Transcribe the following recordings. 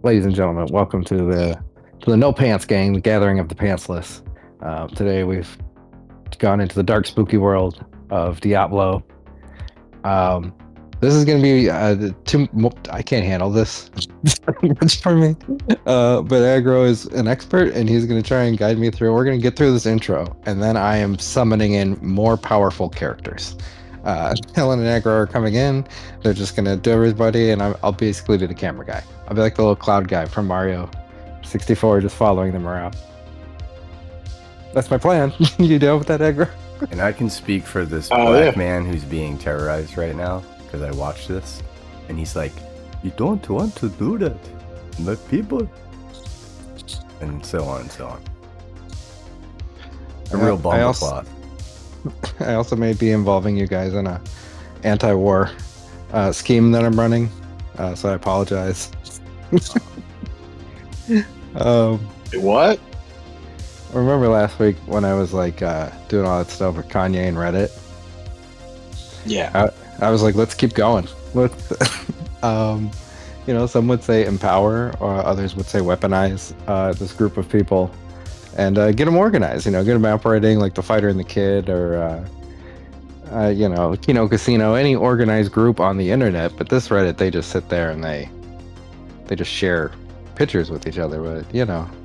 Ladies and gentlemen, welcome to the No Pants Gang, the gathering of the pantsless. Today we've gone into the dark, spooky world of Diablo. Um, this is going to be I can't handle this too much for me. But Agro is an expert, and he's going to try and guide me through. We're going to get through this intro, and then I am summoning in more powerful characters. Helen and Agro are coming in. They're just going to do everybody, and I'll basically be the camera guy. I'll be like the little cloud guy from Mario 64, just following them around. That's my plan. You deal with that, Agro? And I can speak for this Oh, black yeah. man who's being terrorized right now because I watched this, and he's like, "You don't want to do that, the people," and so on and so on. A real bumble plot. I also may be involving you guys in a anti-war scheme that I'm running, so I apologize. What? Remember last week when I was like doing all that stuff with Kanye and Reddit? Yeah. I was like, let's keep going. Let's, some would say empower, or others would say weaponize this group of people, and get them organized. Get them operating like the Fighter and the Kid, or Kino Casino, any organized group on the internet. But this Reddit, they just sit there and they just share pictures with each other. But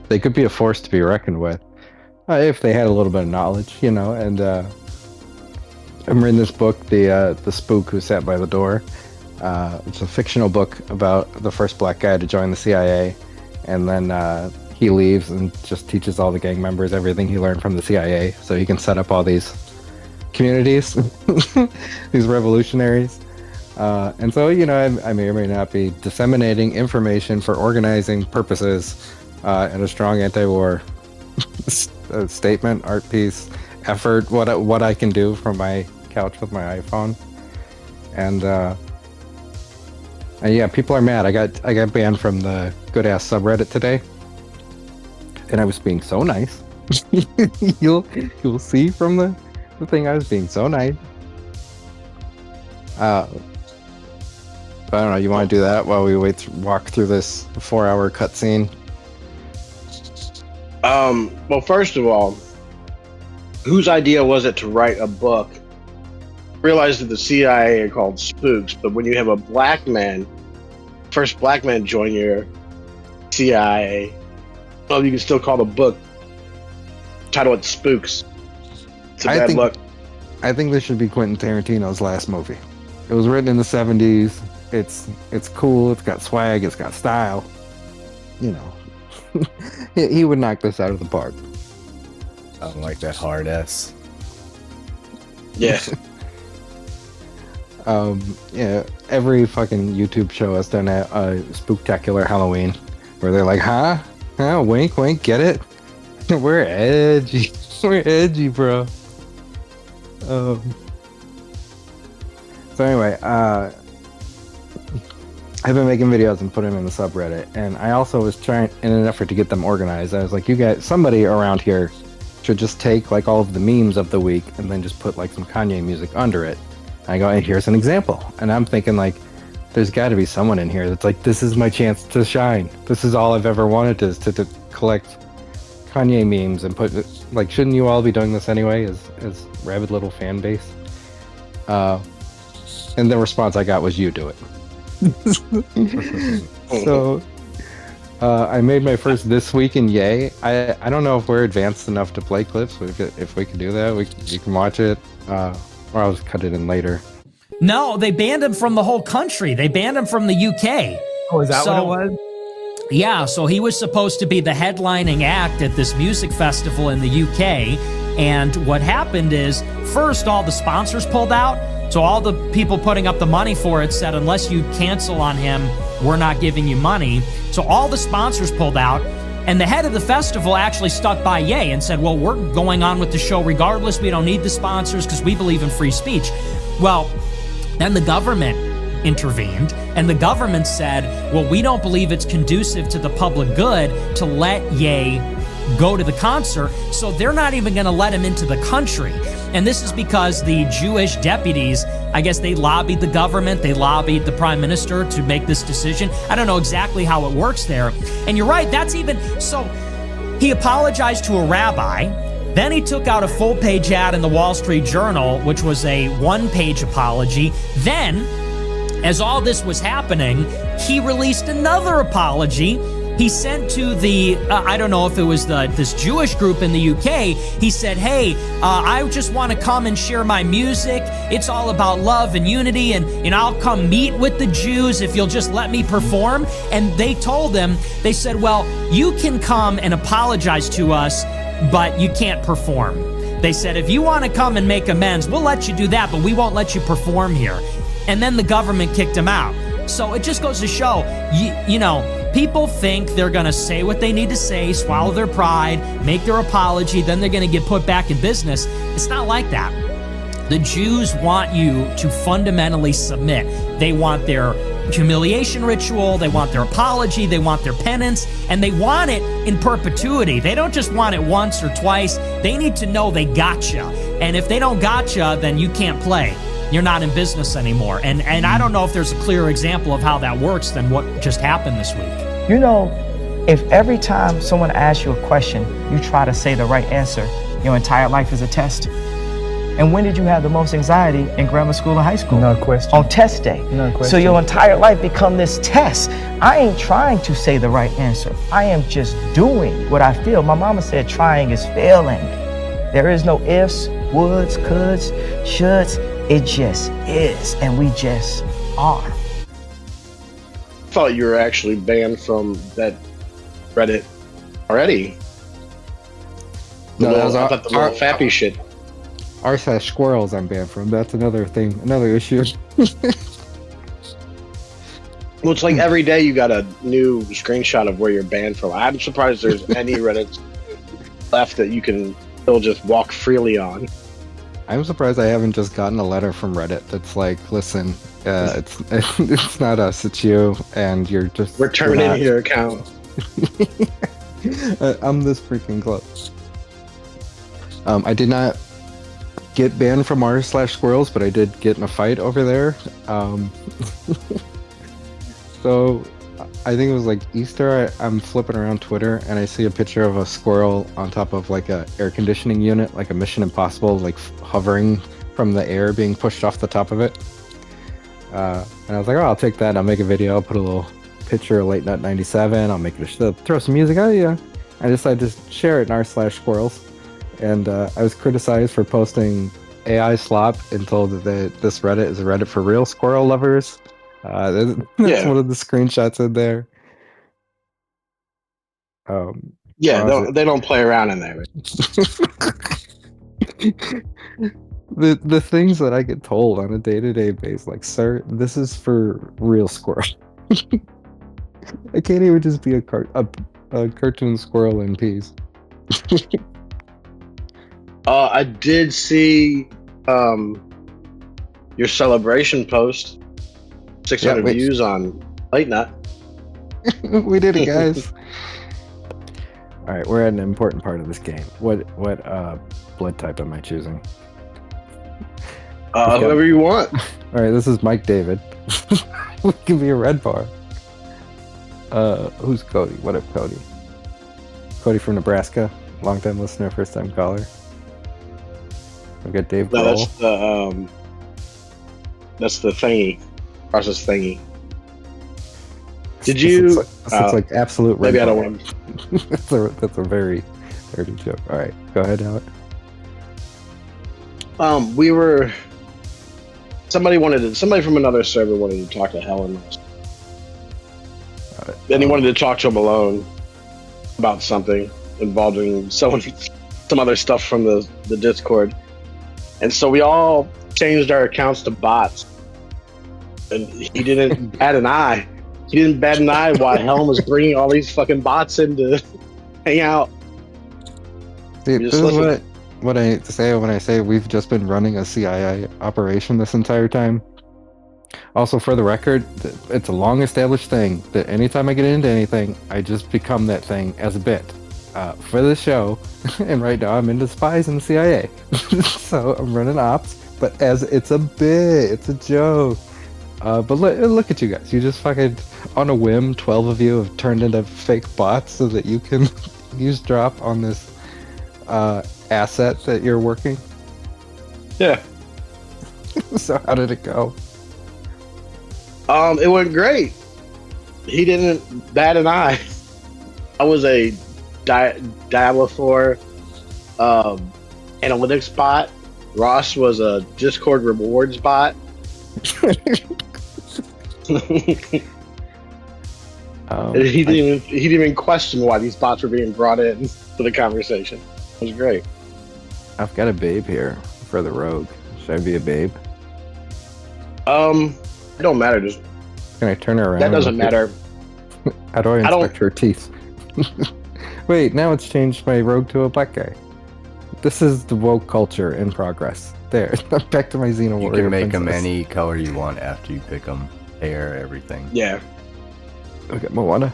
they could be a force to be reckoned with if they had a little bit of knowledge. And I'm reading this book, the Spook Who Sat by the Door. It's a fictional book about the first black guy to join the CIA, and then he leaves and just teaches all the gang members everything he learned from the CIA, so he can set up all these communities, these revolutionaries. And so, I may or may not be disseminating information for organizing purposes, and a strong anti-war statement, art piece, effort, what I can do from my couch with my iPhone. And yeah, people are mad. I got banned from the GoodAssSub Reddit today, and I was being so nice. You'll see from the thing I was being so nice. I don't know. You want to do that while we walk through this 4-hour cutscene? Well, first of all, whose idea was it to write a book? Realize that the CIA are called spooks, but when you have a black man, first black man join your CIA, well, you can still call the book, title it Spooks. It's a bad luck. I think this should be Quentin Tarantino's last movie. It was written in the 70s. It's cool. It's got swag. It's got style. He would knock this out of the park. I don't like that hard S. Yeah. Yeah. Every fucking YouTube show has done a spooktacular Halloween, where they're like, huh? Wink, wink. Get it? We're edgy. We're edgy, bro. So anyway, I've been making videos and putting them in the subreddit, and I also was trying, in an effort to get them organized, I was like, you guys, somebody around here should just take like all of the memes of the week and then just put like some Kanye music under it. And I go, hey, here's an example. And I'm thinking like, there's got to be someone in here that's like, this is my chance to shine. This is all I've ever wanted to collect Kanye memes and put, like, shouldn't you all be doing this anyway as rabid little fan base? And the response I got was, you do it. So I made my first This Week in Yay. I don't know if we're advanced enough to play clips, but if we can do that, you can watch it, or I'll just cut it in later. No, they banned him from the whole country. They banned him from the UK. Oh, is that what it was? Yeah, so he was supposed to be the headlining act at this music festival in the UK. And what happened is, first, all the sponsors pulled out. So all the people putting up the money for it said, unless you cancel on him, we're not giving you money. So all the sponsors pulled out. And the head of the festival actually stuck by Ye and said, well, we're going on with the show regardless. We don't need the sponsors because we believe in free speech. Well, then the government intervened, and the government said, well, we don't believe it's conducive to the public good to let Ye go to the concert, so they're not even going to let him into the country. And this is because the Jewish deputies, I guess they lobbied the government, they lobbied the prime minister to make this decision. I don't know exactly how it works there. And you're right, that's even, so he apologized to a rabbi, then he took out a full-page ad in the Wall Street Journal, which was a one-page apology. Then, as all this was happening, he released another apology. He sent to the, I don't know if it was this Jewish group in the UK, he said, hey, I just want to come and share my music. It's all about love and unity, and I'll come meet with the Jews if you'll just let me perform. And they told him, they said, well, you can come and apologize to us, but you can't perform. They said, if you want to come and make amends, we'll let you do that, but we won't let you perform here. And then the government kicked him out. So it just goes to show, you know, people think they're going to say what they need to say, swallow their pride, make their apology, then they're going to get put back in business. It's not like that. The Jews want you to fundamentally submit. They want their humiliation ritual, they want their apology, they want their penance, and they want it in perpetuity. They don't just want it once or twice. They need to know they gotcha. And if they don't gotcha, then you can't play. You're not in business anymore. And I don't know if there's a clearer example of how that works than what just happened this week. You know, if every time someone asks you a question, you try to say the right answer, your entire life is a test. And when did you have the most anxiety in grammar school and high school? No question. On test day. No question. So your entire life become this test. I ain't trying to say the right answer. I am just doing what I feel. My mama said trying is failing. There is no ifs, woulds, coulds, shoulds. It just is, and we just are. I thought you were actually banned from that Reddit already. No, that was I thought the lilFappy shit. r/squirrels I'm banned from. That's another thing, another issue. Well, it's like every day you got a new screenshot of where you're banned from. I'm surprised there's any Reddits left that you can still just walk freely on. I'm surprised I haven't just gotten a letter from Reddit that's like, listen, it's not us, it's you, and you're just... We're terminating your account. I'm this freaking close. I did not get banned from r/squirrels, but I did get in a fight over there. So I think it was like Easter, I'm flipping around Twitter and I see a picture of a squirrel on top of like a air conditioning unit, like a Mission Impossible, like hovering from the air being pushed off the top of it. And I was like, oh, I'll take that. I'll make a video. I'll put a little picture of Late Nut 97. I'll make it throw some music. Oh yeah. I decided to share it in r/squirrels. And I was criticized for posting AI slop and told that this Reddit is a Reddit for real squirrel lovers. That's one of the screenshots in there. They don't play around in there. The things that I get told on a day-to-day basis, like, sir, this is for real squirrel. I can't even just be a cartoon squirrel in peace. I did see your celebration post. 600 views on Late Nut. We did it, guys. All right, we're at an important part of this game. What blood type am I choosing? Whoever you want. All right, this is Mike David. We can be a red bar. Who's Cody? What up, Cody? Cody from Nebraska, long-time listener, first-time caller. I've got Dave Grohl. That's the thingy. Process thingy. Did This you? looks like absolute red Maybe I bar. don't want. That's a very dirty joke. All right, go ahead, Alec. We were. Somebody from another server wanted to talk to Helen. And he wanted to talk to him alone about something involving some other stuff from the Discord. And so we all changed our accounts to bots. And he didn't bat an eye. He didn't bat an eye while Helm was bringing all these fucking bots in to hang out. Dude, this is what I say when I say we've just been running a CIA operation this entire time. Also, for the record, it's a long-established thing that anytime I get into anything, I just become that thing as a bit. for the show, and right now I'm into spies and the CIA. So I'm running ops, but as it's a bit, it's a joke. But look at you guys. You just fucking, on a whim, 12 of you have turned into fake bots so that you can use drop on this asset that you're working. Yeah. So how did it go? It went great. He didn't bat an eye. I was a Diablo IV analytics bot. Ross was a Discord rewards bot. And he didn't even question why these bots were being brought in to the conversation. It was great. I've got a babe here for the rogue. Should I be a babe? It don't matter. Just Can I turn her around? that doesn't matter. How do I I don't- inspect her teeth? Wait, now it's changed my rogue to a black guy. This is the woke culture in progress. There, back to my Xena You warrior can make them princess. any color you want after you pick them. Hair, everything. Yeah. Okay, Moana.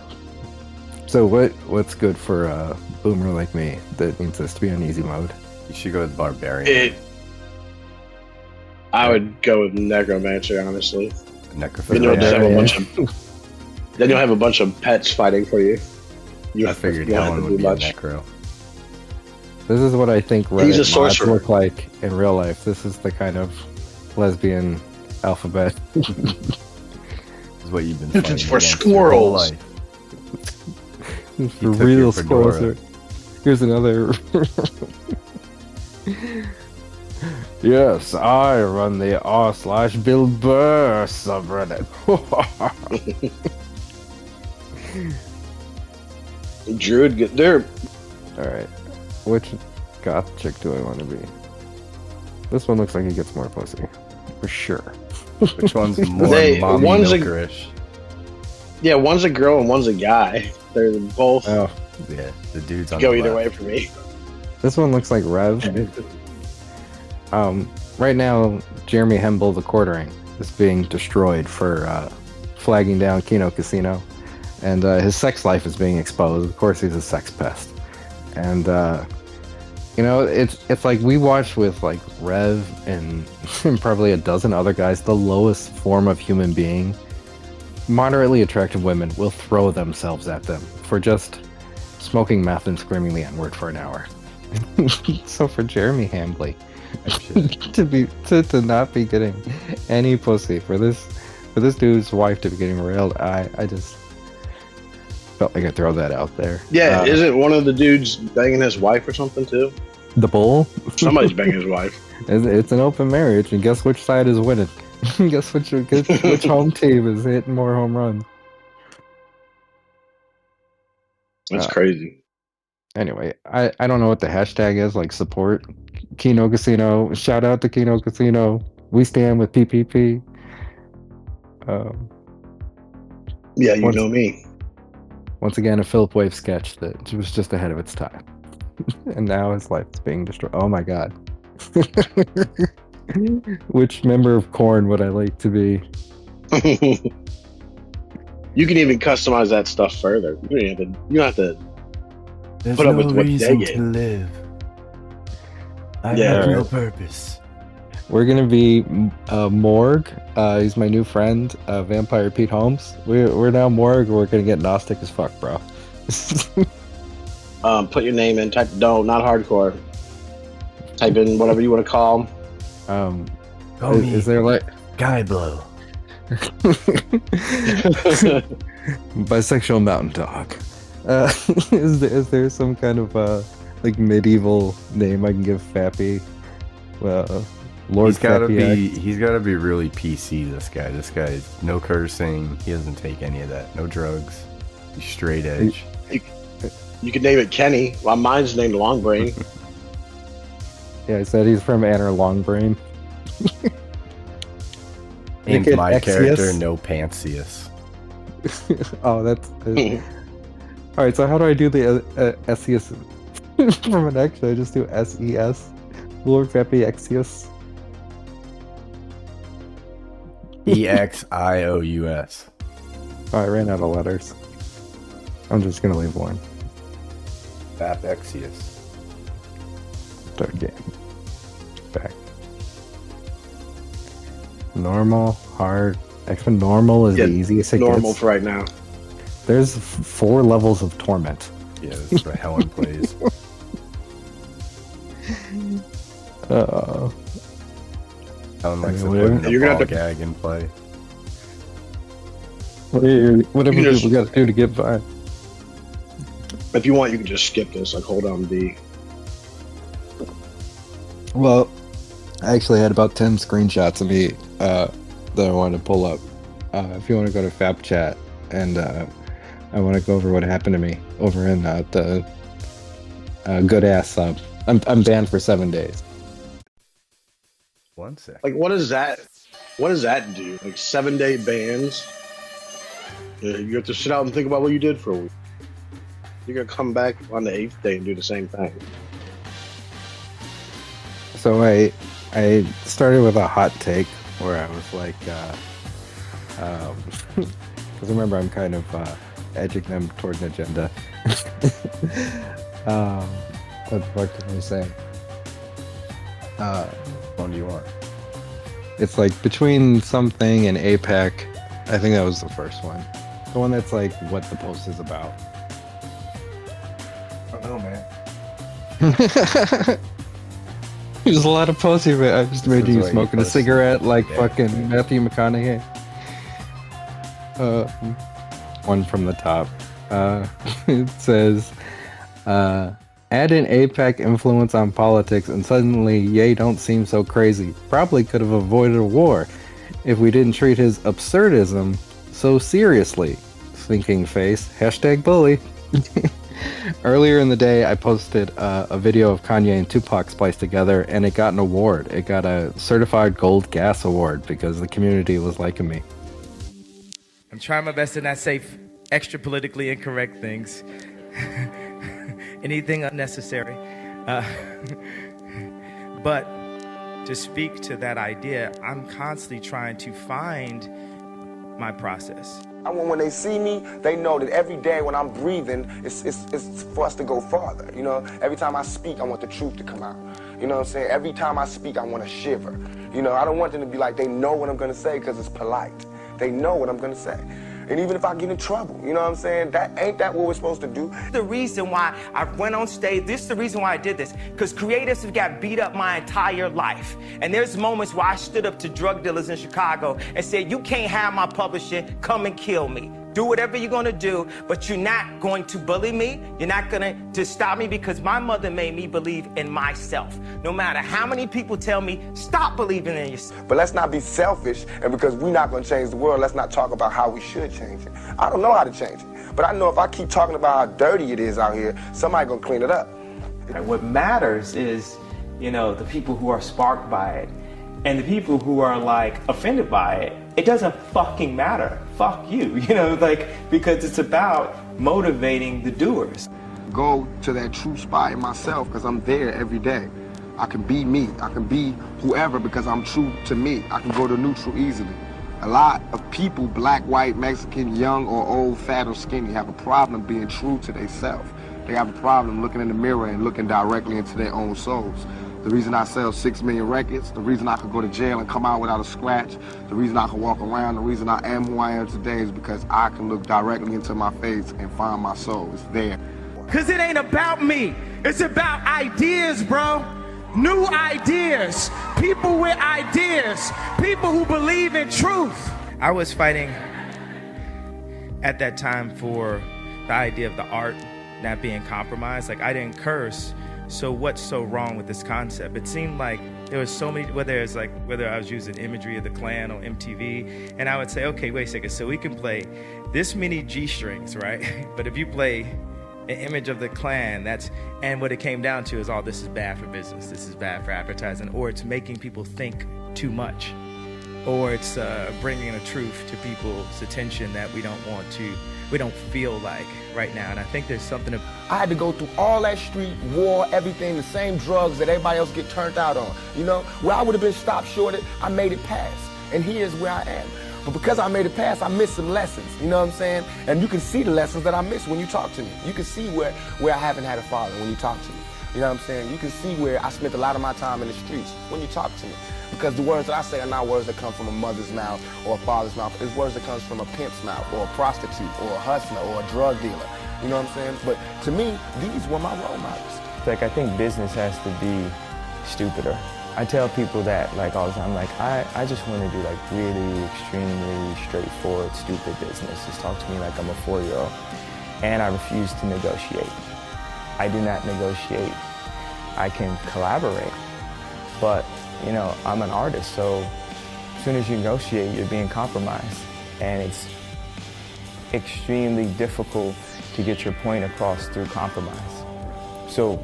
So what's good for a boomer like me that needs this to be on easy mode? You should go with Barbarian. I would go with Necromancer, honestly. Then you'll, just have a Barbarian. bunch of, then you'll have a bunch of pets fighting for you. I figured you don't Helen have to would do be a much. Necro. This is what I think He's a Reddit mods sorcerer. look like in real life. This is the kind of lesbian alphabet. This is what you've been It's fighting for against your whole squirrels. life. For took your real fedora. sorcerer. Here's another. Yes, I run the r/Bill subreddit. Druid, they're Alright, which goth chick do I want to be? This one looks like he gets more pussy. For sure. Which one's more mommy one's a- milkerish? yeah, one's a girl and one's a guy. They're both Oh, Yeah, the dude's on go the either way left. for me. this one looks like Rev. Right now, Jeremy Hemble, the quartering, is being destroyed for flagging down Kino Casino. And his sex life is being exposed. Of course, he's a sex pest. And, you know, it's like we watched with, like, Rev and probably a dozen other guys, the lowest form of human being. Moderately attractive women will throw themselves at them for just smoking meth and screaming the N-word for an hour. So for Jeremy Hambley to not be getting any pussy, for this dude's wife to be getting railed, I just felt like I'd throw that out there. Yeah, isn't one of the dudes banging his wife or something too? The bull? Somebody's banging his wife. It's an open marriage, and guess which side is winning? Guess which home team is hitting more home runs? That's crazy. Anyway, I don't know what the hashtag is, like support Kino Casino. Shout out to Kino Casino. We stand with PPP. Yeah, you Once- know me. Once again, a Philip Wave sketch that was just ahead of its time. And now his life is being destroyed. Oh my god. Which member of Korn would I like to be? You can even customize that stuff further. You don't have to. There's Put up no with what they reason get. to live. I Yeah. have no purpose. We're gonna be Morg. He's my new friend, Vampire Pete Holmes. We're now Morg. We're gonna get Gnostic as fuck, bro. Put your name in. Type no, not hardcore. Type in whatever you want to call. Call me Is there like Guy Blow. bisexual mountain dog? Is there some kind of like medieval name I can give Fappy? Lord He's gotta FappyX? he's gotta be really PC, this guy. This guy, no cursing, he doesn't take any of that. No drugs. He's straight edge. You could name it Kenny. Well, mine's named Longbrain. Yeah, I said he's from Anner Longbrain. And Make it my Exius. character, no Pantsius. Oh, that's all right. So how do I do the SES from an X? Should I just do SES? Lord FappyX? EXIOUS. Oh, I ran out of letters. I'm just gonna leave one. lilFappyX. Start game. Back. Normal, hard. Actually, normal is Yeah, the easiest it normal gets. for right now. There's 4 levels of torment. Yeah, this is where Helen plays. Helen likes to put in You're the gonna ball have to- gag in play. Whatever You just- people got to do to get by. If you want, you can just skip this. Like, hold on B. Well, I actually had about 10 screenshots of me that I wanted to pull up. If you want to go to Fap Chat, and I want to go over what happened to me over in the GoodAssSub. I'm banned for 7 days. 1 sec. Like, what does that? What does that do? Like 7-day bans? You have to sit out and think about what you did for a week. You're gonna come back on the 8th day and do the same thing. So I started with a hot take where I was like, because remember I'm kind of edging them toward an agenda. What the fuck did I say? Which one do you want? It's like between something and APEC. I think that was the first one. The one that's like what the post is about. I don't know, man. There's a lot of posts here, but I just made This is you what you smoking a posted. cigarette like Yeah. fucking Matthew McConaughey. One from the top. It says, add an APEC influence on politics and suddenly Ye don't seem so crazy. Probably could have avoided a war if we didn't treat his absurdism so seriously. Thinking face. Hashtag bully. Earlier in the day, I posted a video of Kanye and Tupac spliced together, and it got an award. It got a certified gold gas award because the community was liking me. I'm trying my best to not say extra politically incorrect things. Anything unnecessary. But to speak to that idea, I'm constantly trying to find my process. I want when they see me, they know that every day when I'm breathing, it's for us to go farther. You know, every time I speak, I want the truth to come out. You know what I'm saying? Every time I speak, I want to shiver. You know, I don't want them to be like, they know what I'm going to say because it's polite. They know what I'm going to say. And even if I get in trouble, you know what I'm saying? Ain't that what we're supposed to do? The reason why I went on stage, this is the reason why I did this, because creatives have got beat up my entire life. And there's moments where I stood up to drug dealers in Chicago and said, you can't have my publishing, come and kill me. Do whatever you're gonna do, but you're not going to bully me. You're not gonna stop me because my mother made me believe in myself. No matter how many people tell me, stop believing in yourself. But let's not be selfish, and because we're not going to change the world, let's not talk about how we should change it. I don't know how to change it, but I know if I keep talking about how dirty it is out here, somebody going to clean it up. What matters is, you know, the people who are sparked by it and the people who are like offended by it. It doesn't fucking matter. Fuck you, you know, like, because it's about motivating the doers. Go to that true spot in myself because I'm there every day. I can be me. I can be whoever because I'm true to me. I can go to neutral easily. A lot of people, black, white, Mexican, young or old, fat or skinny, have a problem being true to themselves. They have a problem looking in the mirror and looking directly into their own souls. The reason I sell 6 million records, the reason I could go to jail and come out without a scratch, the reason I can walk around, the reason I am who I am today is because I can look directly into my face and find my soul. It's there. Cause it ain't about me, it's about ideas, bro. New ideas, people with ideas, people who believe in truth. I was fighting at that time for the idea of the art not being compromised. Like, I didn't curse, so what's so wrong with this concept? It seemed like there was so many, whether I was using imagery of the Klan on MTV, and I would say, okay, wait a second, so we can play this many G strings, right? But if you play an image of the Klan, and what it came down to is, oh, this is bad for business, this is bad for advertising, or it's making people think too much, or it's bringing a truth to people's attention that we don't feel like right now. And I think there's something of, I had to go through all that street, war, everything, the same drugs that everybody else get turned out on. You know, where I would have been stopped shorted, I made it past. And here's where I am. But because I made it past, I missed some lessons, you know what I'm saying? And you can see the lessons that I missed when you talk to me. You can see where I haven't had a father when you talk to me. You know what I'm saying? You can see where I spent a lot of my time in the streets when you talk to me. Because the words that I say are not words that come from a mother's mouth or a father's mouth. It's words that comes from a pimp's mouth or a prostitute or a hustler or a drug dealer. You know what I'm saying? But to me, these were my role models. Like, I think business has to be stupider. I tell people that, like, all the time, like, I just want to do, like, really extremely straightforward, stupid business. Just talk to me like I'm a 4-year-old. And I refuse to negotiate. I do not negotiate. I can collaborate, but, you know, I'm an artist, so as soon as you negotiate, you're being compromised. And it's extremely difficult to get your point across through compromise. So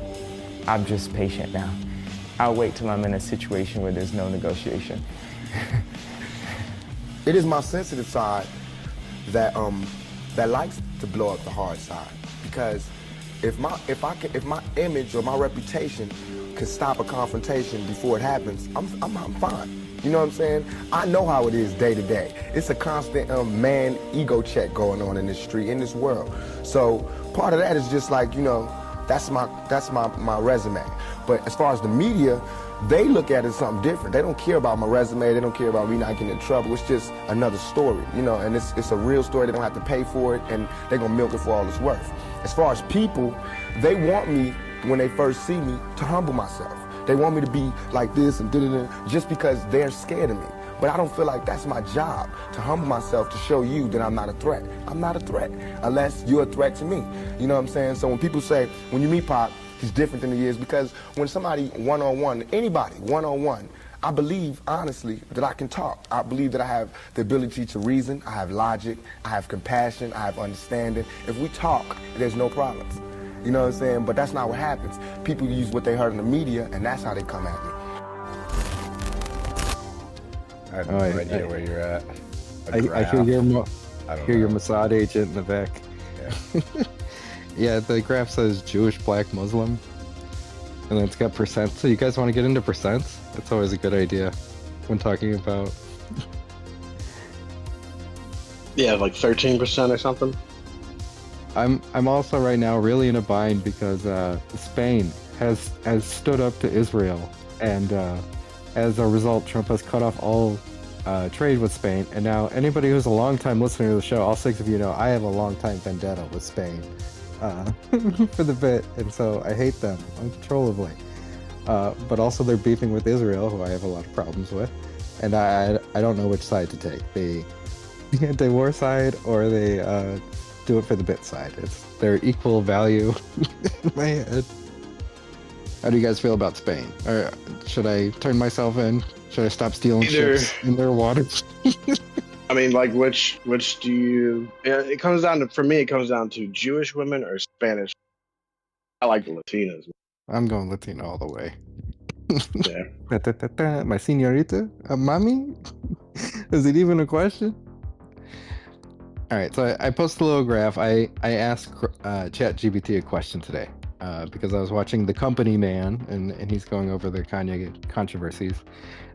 I'm just patient now. I'll wait till I'm in a situation where there's no negotiation. It is my sensitive side that likes to blow up the hard side, because if my image or my reputation can stop a confrontation before it happens, I'm fine. You know what I'm saying? I know how it is day to day. It's a constant man ego check going on in this street, in this world. So part of that is just like, you know, that's my resume. But as far as the media, they look at it as something different. They don't care about my resume. They don't care about me not getting in trouble. It's just another story, you know, and it's a real story. They don't have to pay for it, and they're gonna milk it for all it's worth. As far as people, they want me, when they first see me, to humble myself. They want me to be like this and da-da-da, just because they're scared of me. But I don't feel like that's my job, to humble myself, to show you that I'm not a threat. I'm not a threat, unless you're a threat to me. You know what I'm saying? So when people say, when you meet Pop, he's different than he is, because when somebody one-on-one, anybody one-on-one, I believe, honestly, that I can talk. I believe that I have the ability to reason, I have logic, I have compassion, I have understanding. If we talk, there's no problems. You know what I'm saying? But that's not what happens. People use what they heard in the media, and that's how they come at me. I have no idea where you're at. I hear your Mossad agent in the back. Yeah. Yeah, the graph says Jewish, black, Muslim, and then it's got percent. So you guys want to get into percents? That's always a good idea when talking about. Yeah, like 13% or something. I'm also right now really in a bind because Spain has stood up to Israel, and as a result, Trump has cut off all trade with Spain. And now anybody who's a long-time listener to the show, all 6 of you know, I have a long-time vendetta with Spain for the bit, and so I hate them uncontrollably. But also they're beefing with Israel, who I have a lot of problems with, and I don't know which side to take, the anti-war side or the do it for the bit side. It's their equal value in my head. How do you guys feel about Spain? Or should I turn myself in? Should I stop stealing ships in their waters? I mean, like, which do you? It comes down to, for me, it comes down to Jewish women or Spanish. I like the Latinas. I'm going Latino all the way. Yeah. My señorita, mami. Is it even a question? All right, so I posted a little graph. I asked ChatGPT a question today because I was watching The Company Man, and he's going over the Kanye controversies,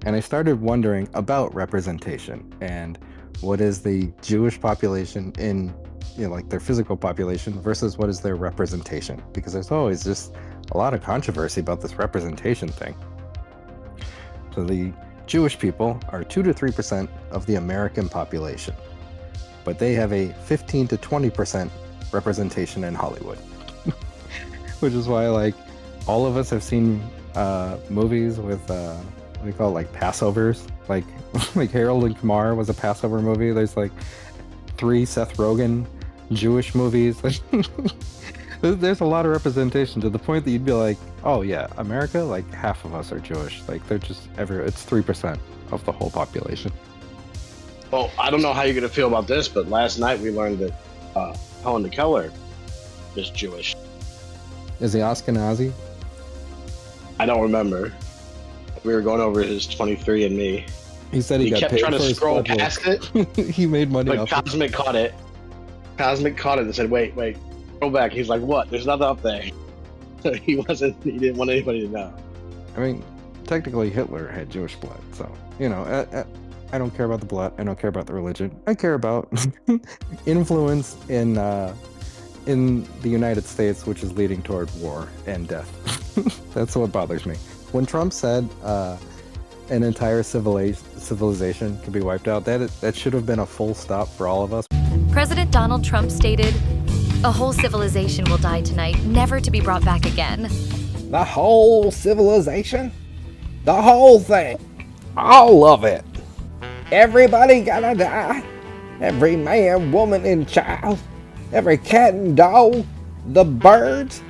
and I started wondering about representation and what is the Jewish population in, you know, like their physical population versus what is their representation, because there's always just a lot of controversy about this representation thing. So the Jewish people are 2 to 3% of the American population, but they have a 15 to 20% representation in Hollywood. Which is why, like, all of us have seen movies with what do you call it, like Passovers, like Harold and Kumar was a Passover movie. There's like 3 Seth Rogen Jewish movies. There's a lot of representation, to the point that you'd be like, oh yeah, America, like half of us are Jewish. Like they're just it's 3% of the whole population. Well, I don't know how you're gonna feel about this, but last night we learned that Helen Keller is Jewish. Is he Ashkenazi? I don't remember. We were going over his 23andMe. He said he got kept paid trying for to his scroll blood work. past it. He made money But off Cosmic caught it. Cosmic caught it and said, wait, go back. He's like, what? There's nothing up there. So he didn't want anybody to know. I mean, technically Hitler had Jewish blood, so, you know, I don't care about the blood. I don't care about the religion. I care about influence in the United States, which is leading toward war and death. That's what bothers me. When Trump said an entire civilization could be wiped out, that should have been a full stop for all of us. President Donald Trump stated, "A whole civilization will die tonight, never to be brought back again." The whole civilization? The whole thing. All of it. Everybody gonna die. Every man, woman, and child. Every cat and dog. The birds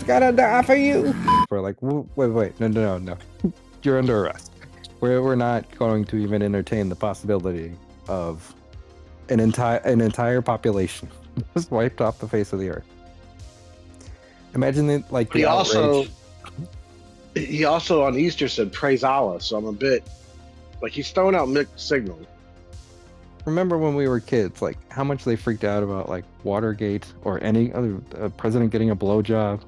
gonna die for you. We're like, wait, no. You're under arrest. We're not going to even entertain the possibility of an entire population just wiped off the face of the earth. Imagine it like He the also outrage. on Easter said praise Allah, so I'm a bit like he's throwing out mixed signals. Remember when we were kids, like how much they freaked out about like Watergate or any other president getting a blowjob,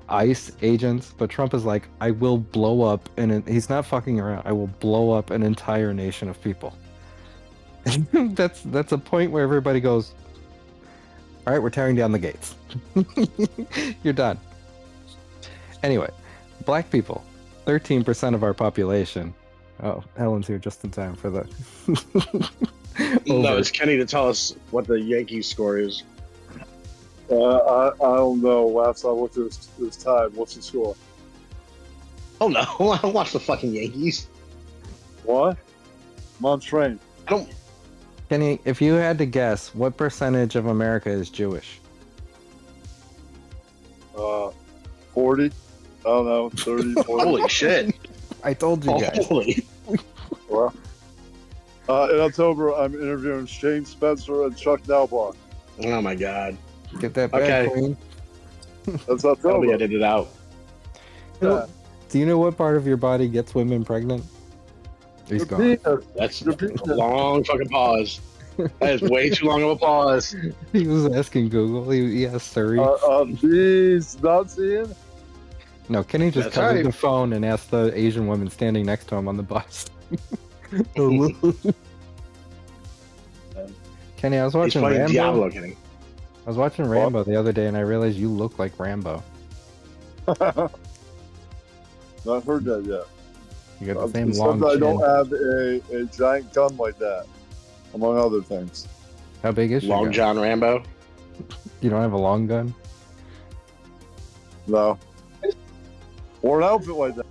ICE agents, but Trump is like, I will blow up, and he's not fucking around. I will blow up an entire nation of people. that's a point where everybody goes, all right, we're tearing down the gates. You're done. Anyway, black people, 13% of our population. Oh, Helen's here just in time for the. No, it's Kenny to tell us what the Yankees score is. I don't know. Last I looked at it was tied. What's the score? Oh no, I don't watch the fucking Yankees. What? I'm on train. I don't. Kenny, if you had to guess, what percentage of America is Jewish? 40. I don't know. 30, 40. Holy shit! I told you guys. Holy. Well, in October, I'm interviewing Shane Spencer and Chuck Dalbach. Oh my god. Get that back, Okay. Queen. That's Probably October. edit it out. Yeah. Do you know what part of your body gets women pregnant? He's Your gone. penis. That's Your a penis. long fucking pause. That is way too long of a pause. He was asking Google. He asked Siri. These not seeing? No, Kenny just That's covered right. the phone and asked the Asian woman standing next to him on the bus. Kenny, I was He's watching playing Rambo. Diablo, Kenny. I was watching Rambo the other day, and I realized you look like Rambo. Not heard that yet. You got the same Except long I chin. don't have a giant gun like that, among other things. How big is your Long gun? John Rambo. You don't have a long gun? No. Or an outfit like that.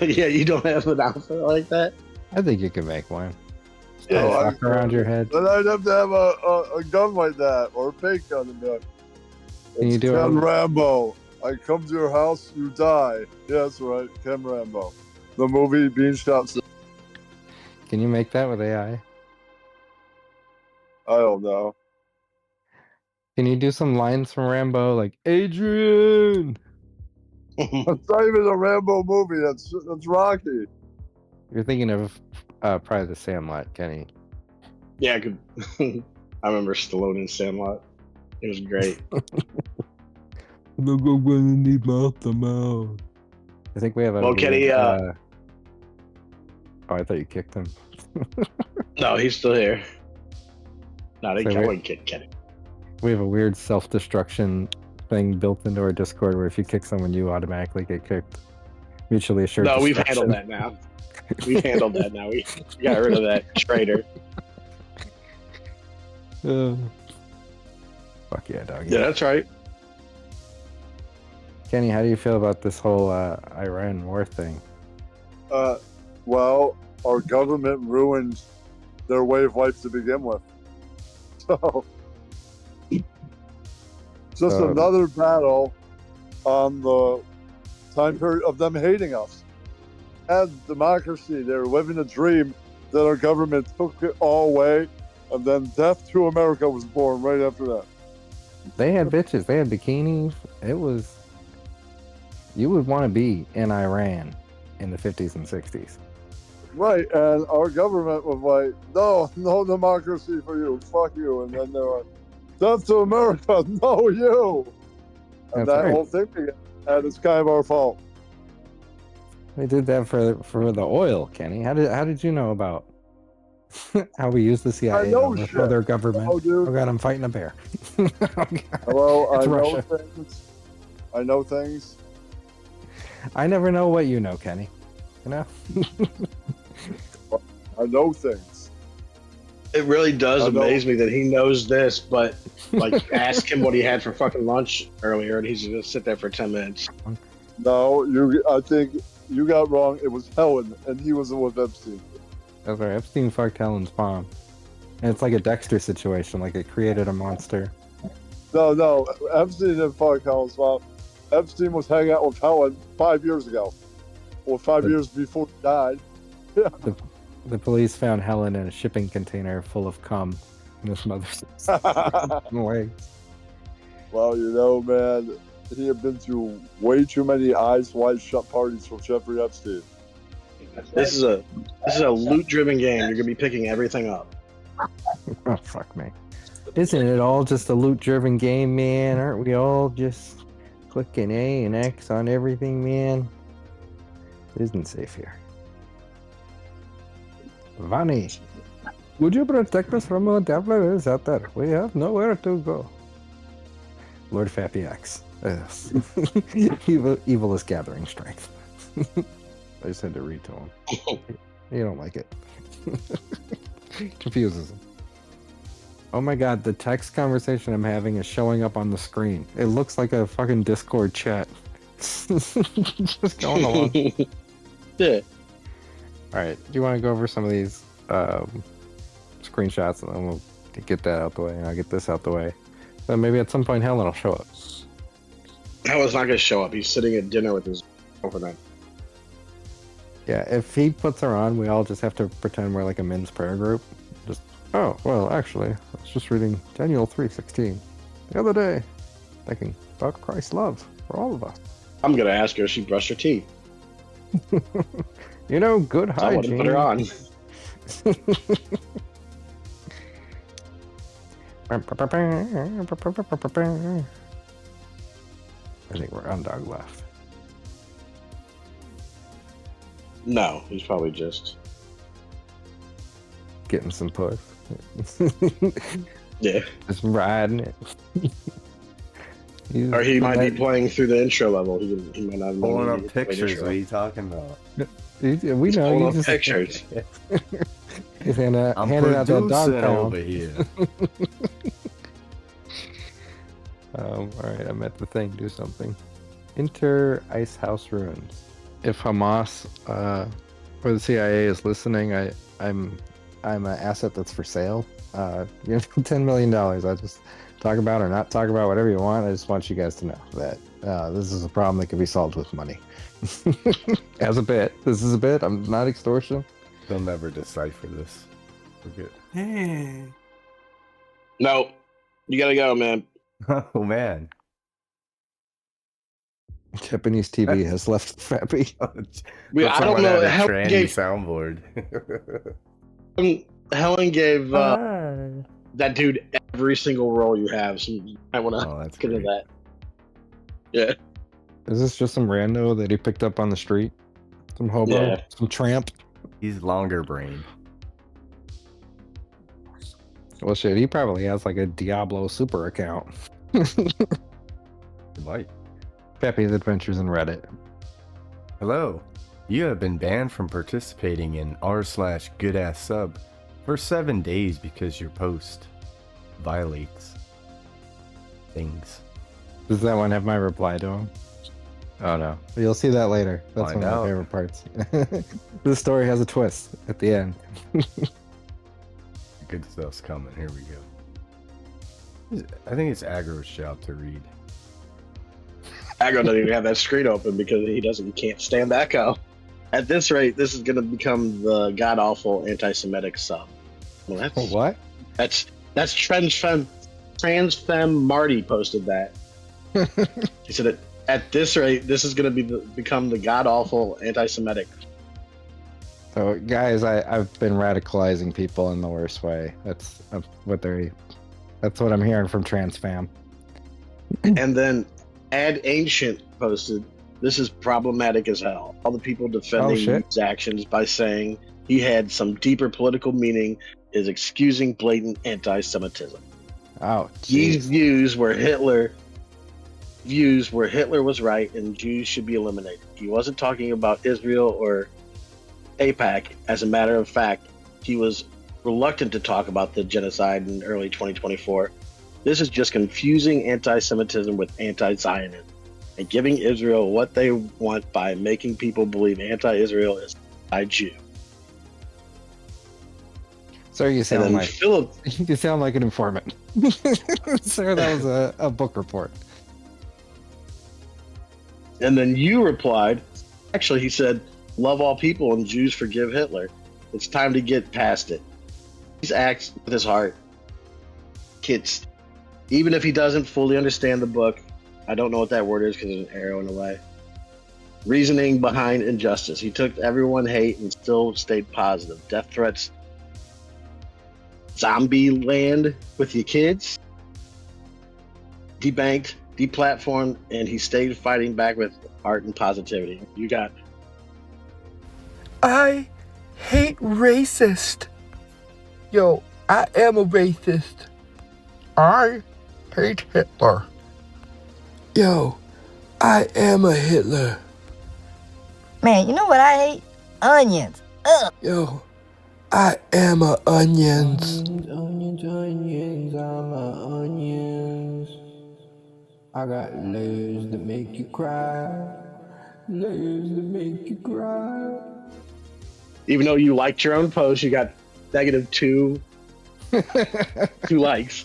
Yeah, you don't have an outfit like that. I think you can make one. Yeah, Tie a sock around your head. Then I'd have to have a gun like that, or a fake gun. And be like, Can you "It's do it? Ken Rambo. I come to your house, you die. Yeah, that's right, Ken Rambo. The movie being shot. Can you make that with AI? I don't know. Can you do some lines from Rambo, like Adrian? That's not even a Rambo movie. That's Rocky. You're thinking of probably the Sandlot, Kenny. Yeah, I could. I remember Stallone in Sandlot. It was great. I'm gonna need mouth to mouth. I think we have a. Well, Kenny, Oh, I thought you kicked him. No, he's still here. No, they So can't wait. kick Kenny. We have a weird self-destruction thing built into our Discord where if you kick someone, you automatically get kicked. Mutually assured. No, we've destruction. handled that now. We've handled that now. We got rid of that traitor. Fuck yeah, dog. Yeah, that's right. Kenny, how do you feel about this whole Iran war thing? Well, our government ruined their way of life to begin with. So, just another battle on the time period of them hating us. As democracy, they were living a dream that our government took it all away, and then Death to America was born right after that. They had bitches. They had bikinis. It was. You would want to be in Iran in the 50s and 60s. Right, and our government was like, no democracy for you, fuck you. And then they're like, Death to America, no you. And That's that right. whole thing began, and it's kind of our fault. We did that for the oil, Kenny. How did you know about how we use the CIA to know overthrow shit. their government? Oh, dude. Oh god, I'm fighting a bear. Oh, God. Hello, It's I Russia. know things. I know things. I never know what you know, Kenny. You know? I know things. It really does I know. amaze me that he knows this, but like, ask him what he had for fucking lunch earlier, and he's gonna sit there for 10 minutes. No, I think you got wrong. It was Helen, and he was with Epstein. That's right. Epstein fucked Helen's mom. And it's like a Dexter situation, like it created a monster. No, Epstein didn't fuck Helen's mom. Epstein was hanging out with Helen 5 years ago, or 5 years before he died. Yeah. The police found Helen in a shipping container full of cum in his mother's legs. Well, you know, man, he had been through way too many eyes wide shut parties from Jeffrey Epstein. This is a loot-driven game. You're gonna be picking everything up. Oh, fuck me. Isn't it all just a loot-driven game, man? Aren't we all just clicking A and X on everything, man? It isn't safe here. Vani, would you protect us from a devil out there? We have nowhere to go. lilFappyX. Yes. Evil is gathering strength. I just had to read to him. You don't like it. Confuses him. Oh my god, the text conversation I'm having is showing up on the screen. It looks like a fucking Discord chat. Just going along. Yeah. Alright, do you want to go over some of these screenshots and then we'll get that out the way and I'll get this out the way. Then maybe at some point Helen will show up. Helen's not gonna show up. He's sitting at dinner with his girlfriend. Yeah, if he puts her on, we all just have to pretend we're like a men's prayer group. Just, oh, well, actually, I was just reading Daniel 3:16 the other day, thinking about Christ's love for all of us. I'm gonna ask her if she brushed her teeth. You know, good I want to hygiene. put her on. I think we're on dog left. No, he's probably just Getting some push. yeah. Just riding it. Or he might be playing through the intro level. He might not have Pulling known up pictures. What are you talking about? We know pulling you up just pictures. He's handing out I'm that dog producing pound. over here. All right, I'm at the thing. Do something. Enter Ice House Ruins. If Hamas or the CIA is listening, I'm an asset that's for sale. You know, $10 million. I just talk about or not talk about whatever you want. I just want you guys to know that this is a problem that can be solved with money. As a bit. This is a bit. I'm not extortion. They'll never decipher this. We're good. No, you gotta go, man. Oh man. Japanese TV has left Fappy. I don't know. A Helen tranny gave, soundboard. Helen gave that dude every single role you have. So I want to get into that. Yeah. Is this just some rando that he picked up on the street? Some hobo? Yeah. Some tramp? He's longer brain. Well, shit, he probably has like a Diablo super account. He might. Fappy's Adventures in Reddit. Hello. You have been banned from participating in r/GoodAssSub for 7 days because your post violates things. Does that one have my reply to him? Oh no. You'll see that later. That's Find one of out. my favorite parts. This story has a twist at the end. Good stuff's coming. Here we go. I think it's Aggro's job to read. Aggro doesn't even have that screen open because he can't stand Echo. At this rate, this is going to become the god awful anti-Semitic sub. Well, that's What? That's transfem Marty posted that. He said that at this rate, this is going to become the god awful anti-Semitic. So, guys, I've been radicalizing people in the worst way. That's what I'm hearing from trans fam. And then Ad Ancient posted This is problematic as hell. All the people defending shit. his actions by saying he had some deeper political meaning is excusing blatant anti-Semitism. Oh, These jeez. views where Hitler was right and Jews should be eliminated. He wasn't talking about Israel or AIPAC. As a matter of fact, he was reluctant to talk about the genocide in early 2024. This is just confusing anti-Semitism with anti-Zionism and giving Israel what they want by making people believe anti-Israel is anti-Jew. Sir, you sound then like Philip, you sound like an informant. Sir, that was a book report. and then you replied, actually, he said, love all people and Jews forgive Hitler. It's time to get past it. He acts with his heart. Kids, even if he doesn't fully understand the book, I don't know what that word is because there's an arrow in the way. Reasoning behind injustice. He took everyone hate and still stayed positive. Death threats. Zombie land with your kids. Debanked, deplatformed, and he stayed fighting back with art and positivity. You got. I hate racist. Yo, I am a racist. I hate Hitler. Yo, I am a Hitler. Man, you know what I hate? Onions. Ugh. Yo, I am a onions. Onions, I'm a onions. I got layers that make you cry. Layers that make you cry. Even though you liked your own post, you got -2 likes.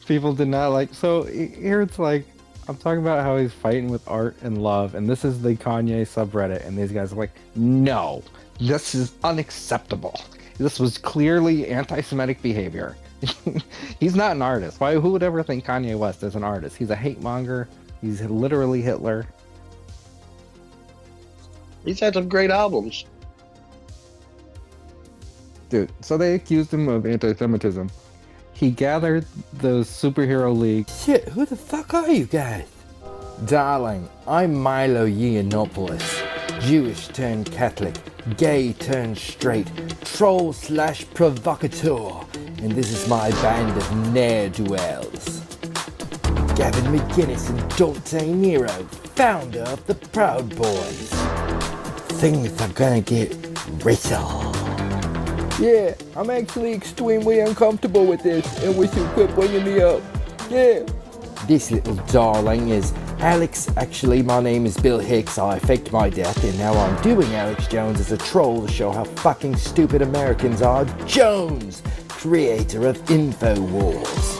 People did not like. So here it's like I'm talking about how he's fighting with art and love, and this is the Kanye subreddit, and these guys are like, no, this is unacceptable. This was clearly anti-Semitic behavior. He's not an artist. Who would ever think Kanye West is an artist? He's a hate monger. He's literally Hitler. He's had some great albums. Dude, so they accused him of anti-Semitism. He gathered the superhero league. Shit, who the fuck are you guys? Darling, I'm Milo Yiannopoulos. Jewish turned Catholic, gay turned straight, troll / provocateur, and this is my band of ne'er-do-wells. Gavin McGinnis and Dante Nero, founder of the Proud Boys. Things are gonna get racial. Yeah, I'm actually extremely uncomfortable with this, and we should quit bringing me up. Yeah. This little darling is Alex. Actually, my name is Bill Hicks. I faked my death, and now I'm doing Alex Jones as a troll to show how fucking stupid Americans are. Jones, creator of InfoWars.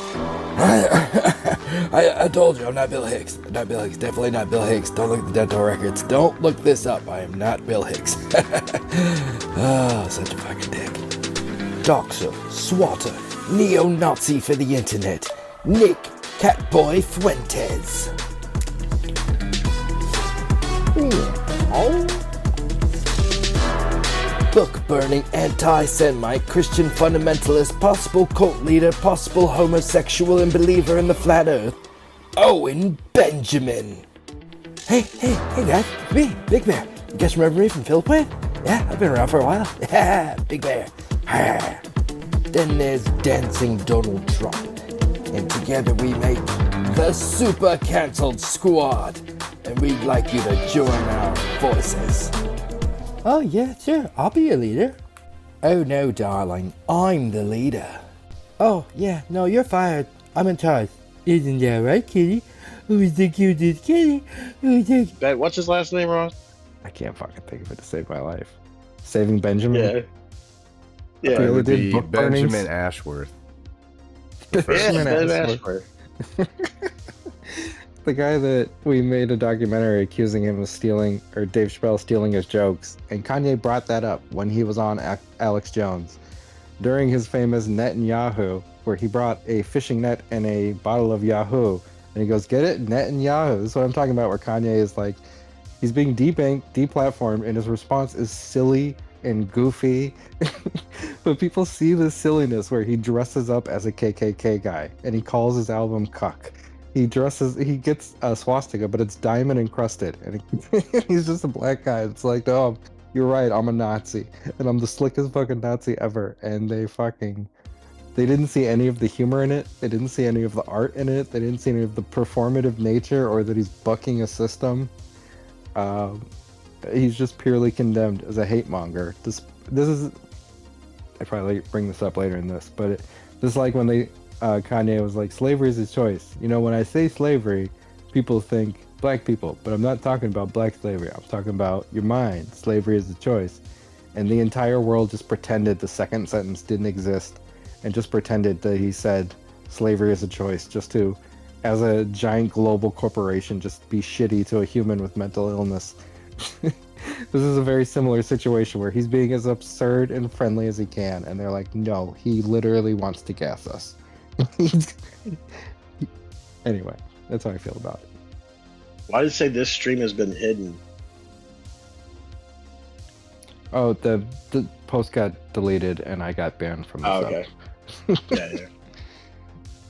I told you I'm not Bill Hicks. I'm not Bill Hicks. Definitely not Bill Hicks. Don't look at the dental records. Don't look this up. I am not Bill Hicks. Oh, such a fucking dick. Doxer, swatter, neo-Nazi for the internet, Nick Catboy Fuentes. Book-burning, anti-Semite, Christian fundamentalist, possible cult leader, possible homosexual and believer in the flat earth, Owen Benjamin. Hey guys, it's me, Big Bear. You guys remember me from Philipway? Yeah, I've been around for a while. Yeah, Big Bear. Then there's Dancing Donald Trump. And together we make the Super Cancelled Squad. And we'd like you to join our forces. Oh yeah, sure, I'll be your leader. Oh no, darling, I'm the leader. Oh yeah, no, you're fired. I'm in charge. Isn't that right, kitty? Who's the cutest kitty? What's his last name, Ross? I can't fucking think of it to save my life. Saving Benjamin? Yeah. It Really would did be book burnings? Benjamin Ashworth. Ben Ashford. The guy that we made a documentary accusing him of stealing, or Dave Chappelle stealing his jokes, and Kanye brought that up when he was on Alex Jones during his famous Netanyahu, where he brought a fishing net and a bottle of Yahoo, and he goes, "Get it, Netanyahu." This is what I'm talking about, where Kanye is like, he's being debanked, deplatformed, and his response is silly and goofy. But people see the silliness where he dresses up as a KKK guy, and he calls his album Cuck. he gets a swastika, but it's diamond encrusted, and he's just a black guy. It's like, oh, you're right, I'm a Nazi, and I'm the slickest fucking Nazi ever. And they didn't see any of the humor in it. They didn't see any of the art in it. They didn't see any of the performative nature, or that he's bucking a system. He's just purely condemned as a hate monger. This is, I probably bring this up later in this, but this is like when Kanye was like, slavery is his choice. You know, when I say slavery, people think black people, but I'm not talking about black slavery. I'm talking about your mind. Slavery is the choice. And the entire world just pretended the second sentence didn't exist, and just pretended that he said slavery is a choice, just to, as a giant global corporation, just be shitty to a human with mental illness. This is a very similar situation where he's being as absurd and friendly as he can, and they're like, no, he literally wants to gas us. Anyway, that's how I feel about it. Why did it say this stream has been hidden? Oh, the post got deleted and I got banned from the sub. Okay. Yeah.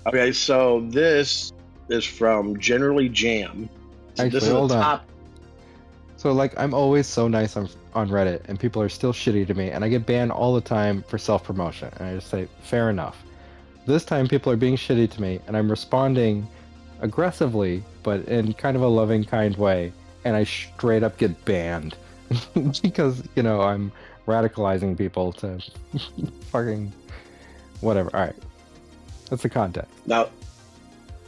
Okay, so this is from Generally Jam. So Actually, this is hold the on. top. So, like, I'm always so nice on Reddit, and people are still shitty to me, and I get banned all the time for self-promotion, and I just say, fair enough. This time, people are being shitty to me, and I'm responding aggressively, but in kind of a loving, kind way, and I straight up get banned. Because, you know, I'm radicalizing people to fucking whatever. Alright. That's the context. Now,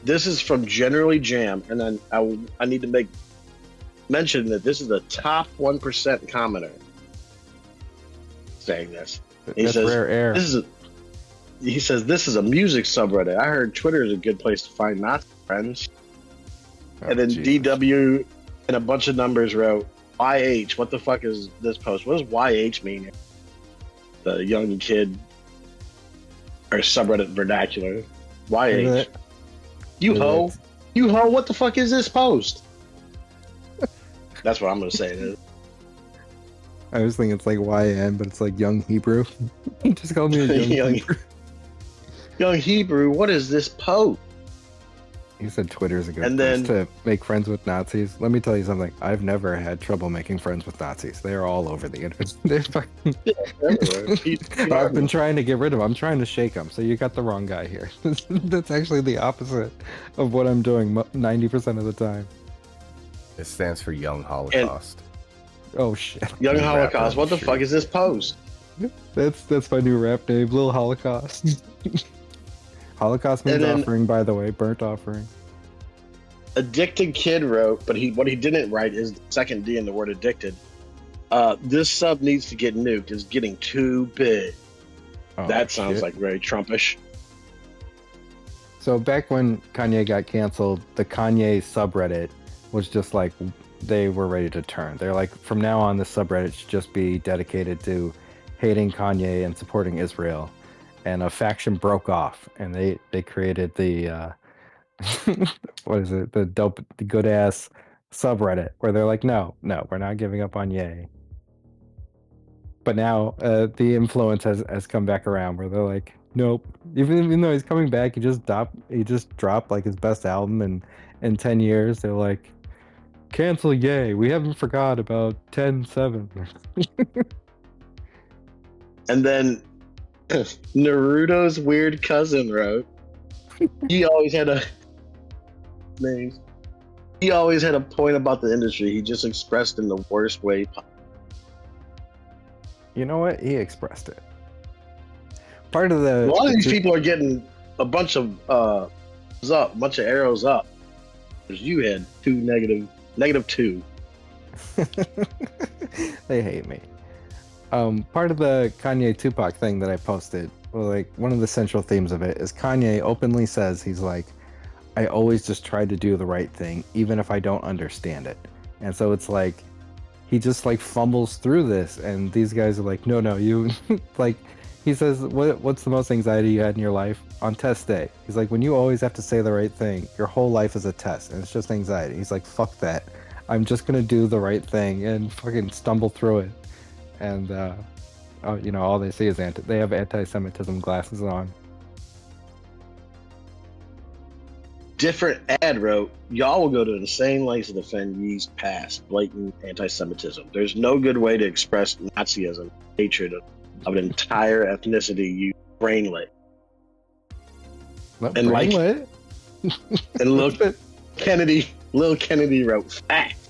this is from Generally Jam, and then I need to make mention that this is the top 1% commenter saying this. That's rare air. He says this is a music subreddit. I heard Twitter is a good place to find Nazi friends. Oh, and then Jesus. DW and a bunch of numbers wrote YH. What the fuck is this post? What does YH mean? The young kid or subreddit vernacular. YH. You hoe. You hoe. What the fuck is this post? That's what I'm gonna say. It is. I was thinking it's like YN, but it's like Young Hebrew. Just call me a Young Hebrew. Young Hebrew, what is this post? You said Twitter's a good place to make friends with Nazis. Let me tell you something. I've never had trouble making friends with Nazis. They are all over the internet. They're fucking... I've been trying to get rid of them. I'm trying to shake them. So you got the wrong guy here. That's actually the opposite of what I'm doing 90% of the time. It stands for Young Holocaust. Oh shit. Young Holocaust. What the fuck is this post? That's my new rap name, Lil Holocaust. Holocaust means offering, by the way, burnt offering. Addicted Kid wrote, but what he didn't write is the second D in the word addicted. This sub needs to get nuked. It's getting too big. Oh, that sounds like very Trumpish. So back when Kanye got canceled, the Kanye subreddit was just like, they were ready to turn. They're like, from now on, this subreddit should just be dedicated to hating Kanye and supporting Israel. And a faction broke off, and they created the what is it? The GoodAssSub Reddit, where they're like, no, we're not giving up on Ye. But now the influence has come back around, where they're like, nope. Even though he's coming back, he just dropped like his best album in 10 years. They're like, cancel Ye. We haven't forgot about 10-7. And then Naruto's weird cousin wrote, he always had a point about the industry. He just expressed in the worst way possible. You know what? He expressed it. Part of the... A lot of these people are getting a bunch of arrows up. You had -2. They hate me. Part of the Kanye Tupac thing that I posted, like one of the central themes of it is Kanye openly says, he's like, I always just try to do the right thing, even if I don't understand it. And so it's like, he just like fumbles through this, and these guys are like, no, you like, he says, what's the most anxiety you had in your life? On test day. He's like, when you always have to say the right thing, your whole life is a test, and it's just anxiety. He's like, fuck that. I'm just gonna do the right thing and fucking stumble through it. And all they see is they have anti-Semitism glasses on. different ad wrote, y'all will go to the same lengths to defend Yee's past blatant anti-Semitism. There's no good way to express Nazism, hatred of an entire ethnicity, you brainlet. And like, brainlet? and Lil Kennedy wrote facts.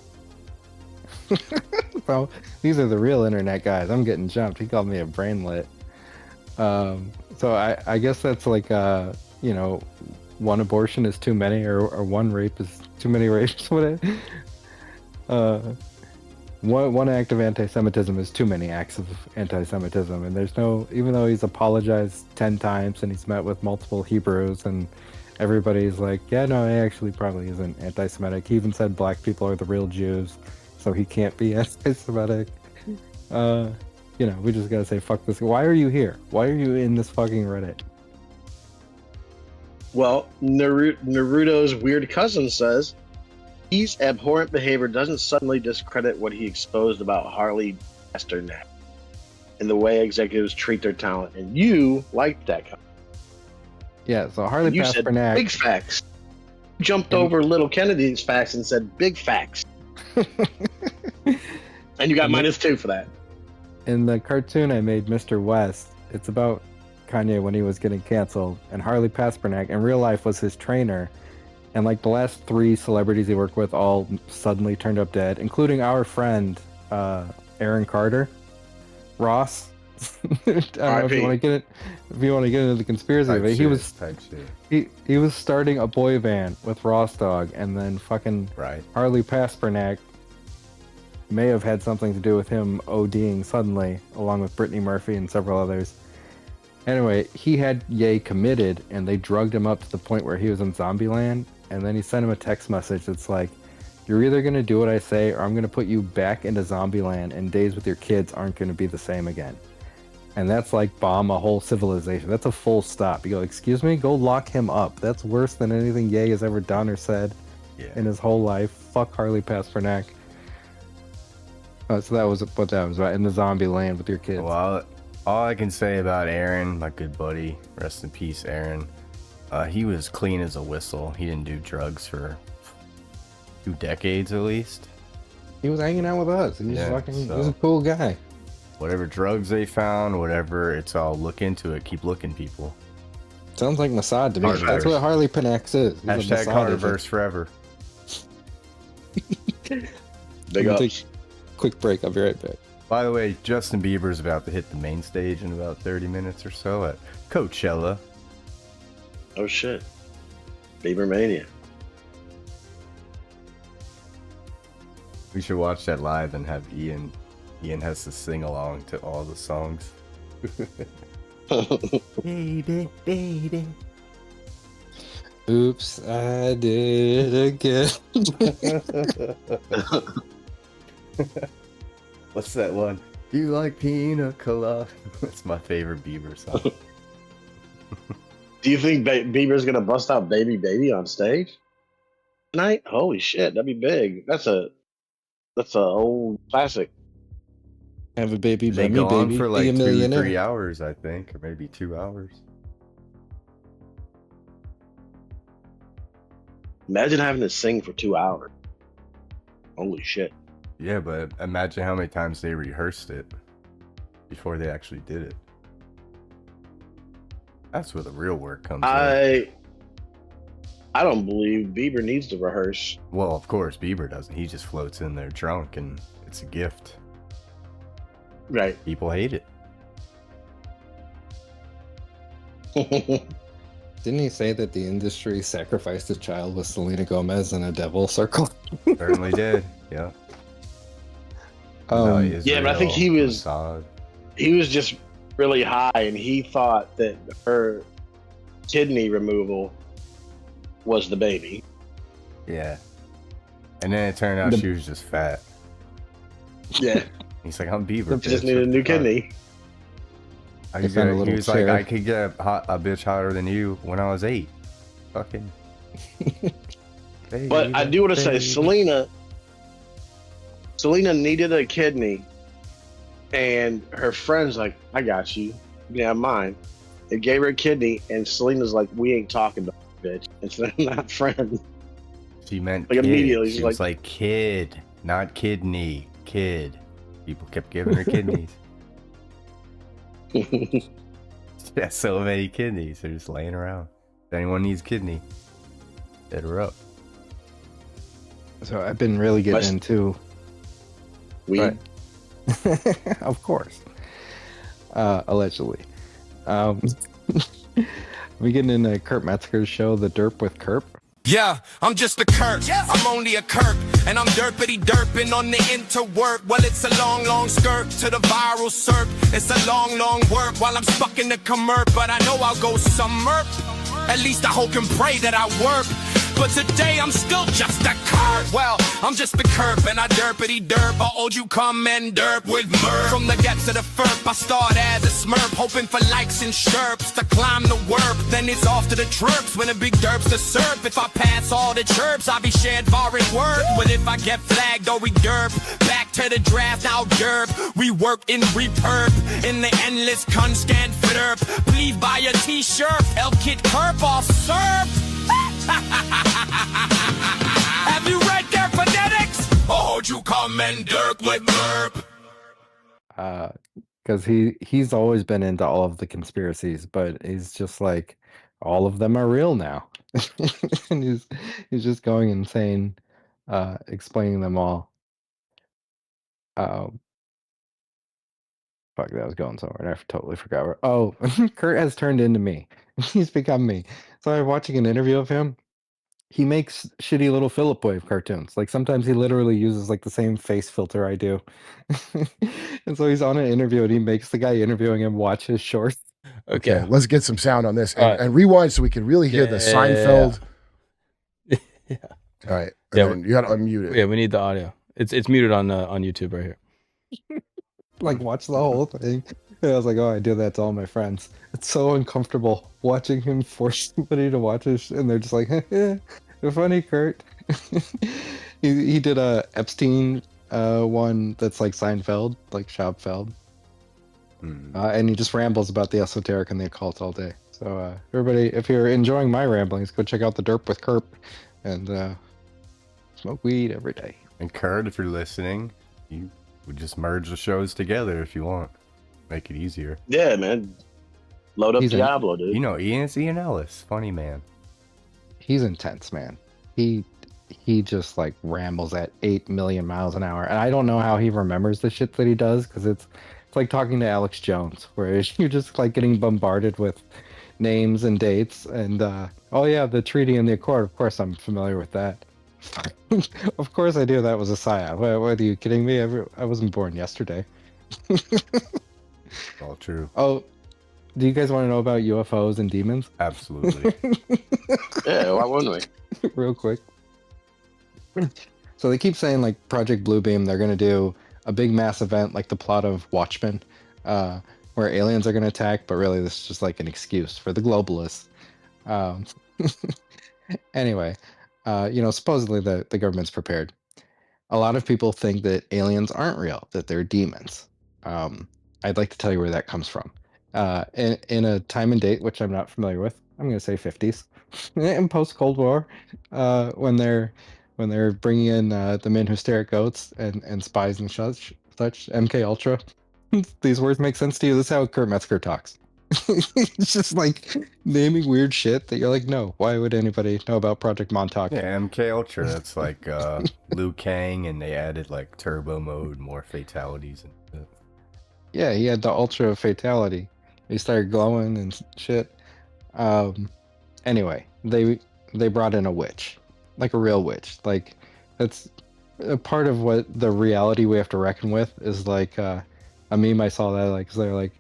Bro, these are the real internet guys. I'm getting jumped. He called me a brainlet. So I guess that's like, you know, one abortion is too many, or one rape is too many rapes. One act of anti-Semitism is too many acts of anti-Semitism, and there's no, even though he's apologized 10 times and he's met with multiple Hebrews and everybody's like, yeah, no, he actually probably isn't anti-Semitic. He even said black people are the real Jews, so he can't be anti-Semitic. You know, we just gotta say, fuck this. Why are you here? Why are you in this fucking Reddit? Well, Naruto's weird cousin says his abhorrent behavior doesn't suddenly discredit what he exposed about Harley Pasternak and the way executives treat their talent, and you liked that comment. Yeah, so Harley You said Pasternak. big facts. You jumped over Little Kennedy's facts and said big facts. And you got -2 for that. In the cartoon I made, Mr. West, it's about Kanye when he was getting canceled, and Harley Pasternak in real life was his trainer, and like the last 3 celebrities he worked with all suddenly turned up dead, including our friend Aaron Carter, Ross. I don't know if you want to get it. If you want to get into the conspiracy of it, he was starting a boy band with Ross Dog, and then fucking Harley Pasternak may have had something to do with him ODing suddenly, along with Brittany Murphy and several others. Anyway, he had Ye committed, and they drugged him up to the point where he was in Zombieland, and then he sent him a text message that's like, you're either going to do what I say, or I'm going to put you back into Zombieland, and days with your kids aren't going to be the same again. And that's like bomb a whole civilization. That's a full stop. You go, excuse me? Go lock him up. That's worse than anything Ye has ever done or said in his whole life. Fuck Harley Pasternak. So that was what that was about, in the zombie land with your kids. Well, all I can say about Aaron, my good buddy, rest in peace, Aaron, he was clean as a whistle. He didn't do drugs for 2 decades at least. He was hanging out with us. He was he was a cool guy. Whatever drugs they found, whatever, it's all look into it. Keep looking, people. Sounds like Mossad to me. That's what Harley Pasternak is. Hashtag Carterverse forever. Big ups. Quick break. I'll be right back. By the way, Justin Bieber's about to hit the main stage in about 30 minutes or so at Coachella. Oh shit. Bieber Mania. We should watch that live and have Ian. Ian has to sing along to all the songs. Baby, baby. Oops, I did it again. What's that one? You like pina colada? That's my favorite Bieber song. Do you think Bieber's gonna bust out Baby Baby on stage tonight? Holy shit, that'd be big. That's a old classic. Have a baby, They baby, go on baby, for be like a 2-3 millionaire. hours, I think, or maybe 2 hours. Imagine having to sing for 2 hours. Holy shit. Yeah, but imagine how many times they rehearsed it before they actually did it. That's where the real work comes in. I don't believe Bieber needs to rehearse. Well, of course, Bieber doesn't. He just floats in there drunk, and it's a gift. Right. People hate it. Didn't he say that the industry sacrificed a child with Selena Gomez in a devil circle? Certainly did. Yeah. Yeah, but I think he was just really high, and he thought that her kidney removal was the baby. Yeah. And then it turned out she was just fat. Yeah. He's like, I'm Bieber. Just need a new kidney. He was like, I could get a bitch hotter than you when I was 8. Fucking. But I do want to say, Selena needed a kidney, and her friends like, I got you. You can have mine. They gave her a kidney, and Selena's like, we ain't talking about it. bitch. It's not friend. She meant Like, kid. immediately, She she's was like kid, not kidney. Kid. People kept giving her kidneys. She has so many kidneys. They're just laying around. If anyone needs kidney, hit her up. So I've been really getting into weed. Of course. Allegedly. We getting into Kurt Metzger's show, The Derp with Kurt. Yeah, I'm just a Kurt. I'm only a Kurt, and I'm derpity derping on the interwork. Well, it's a long, long skirt to the viral surf. It's a long, long work while I'm stuck in the commerp, but I know I'll go summer. At least I hope and pray that I work. But today I'm still just a Kurt. Well, I'm just a Kurt, and I derpity derp. I owed you come and derp with Merp. From the depths of the FERP, I start as a smurp, hoping for likes and chirps to climb the warp. Then it's off to the chirps when a big derp's to surf. If I pass all the chirps, I'll be shared foreign work. But if I get flagged or we derp, back to the draft, now derp. We work in reperp, in the endless constant derp. Please buy a t-shirt, L Kit Kerp off surf. Have you read their phonetics? Oh, you come and Dirk with Merp. Because he's always been into all of the conspiracies, but he's just like, all of them are real now. And he's just going insane, explaining them all. Fuck, that was going somewhere, and I totally forgot where. Oh, Kurt has turned into me. He's become me. So I'm watching an interview of him. He makes shitty little Philip Wave cartoons. Like, sometimes he literally uses like the same face filter I do. And so he's on an interview and he makes the guy interviewing him watch his shorts. Okay, let's get some sound on this and rewind so we can really hear the Seinfeld. Yeah. All right. Yeah, And you got to unmute it. Yeah, we need the audio. It's muted on YouTube right here. Like, watch the whole thing. And I was like, oh, I do that to all my friends. It's so uncomfortable watching him force somebody to watch this, and they're just like, you're funny, Kurt. he did a Epstein one that's like Seinfeld, like Schaubfeld. And he just rambles about the esoteric and the occult all day. So everybody, if you're enjoying my ramblings, go check out The Derp with Kurt and smoke weed every day. And Kurt, if you're listening, you would just merge the shows together if you want. Make it easier. Yeah, man. Load up Diablo, dude. You know, Ian Ellis, funny man. He's intense, man. He just like rambles at 8 million miles an hour, and I don't know how he remembers the shit that he does, because it's like talking to Alex Jones, where you're just like getting bombarded with names and dates, and oh yeah, the treaty and the accord. Of course, I'm familiar with that. Of course, I do. That was a psyop. What are you kidding me? I wasn't born yesterday. All true. Oh, do you guys want to know about UFOs and demons? Absolutely. Yeah, why wouldn't we? Real quick. So they keep saying like Project Bluebeam, they're going to do a big mass event like the plot of Watchmen, where aliens are going to attack, but really this is just like an excuse for the globalists. Anyway, supposedly the government's prepared. A lot of people think that aliens aren't real, that they're demons. I'd like to tell you where that comes from. In a time and date, which I'm not familiar with, I'm going to say 50s, in post-Cold War, when they're bringing in the men who stare at goats and spies and such, MK Ultra. These words make sense to you? This is how Kurt Metzger talks. It's just like naming weird shit that you're like, no, why would anybody know about Project Montauk? Yeah, MK Ultra, that's like Liu Kang, and they added like turbo mode, more fatalities and shit. Yeah, he had the Ultra Fatality. He started glowing and shit. Anyway, they brought in a witch, like a real witch. Like, that's a part of what the reality we have to reckon with is like a meme I saw that like, so they're like,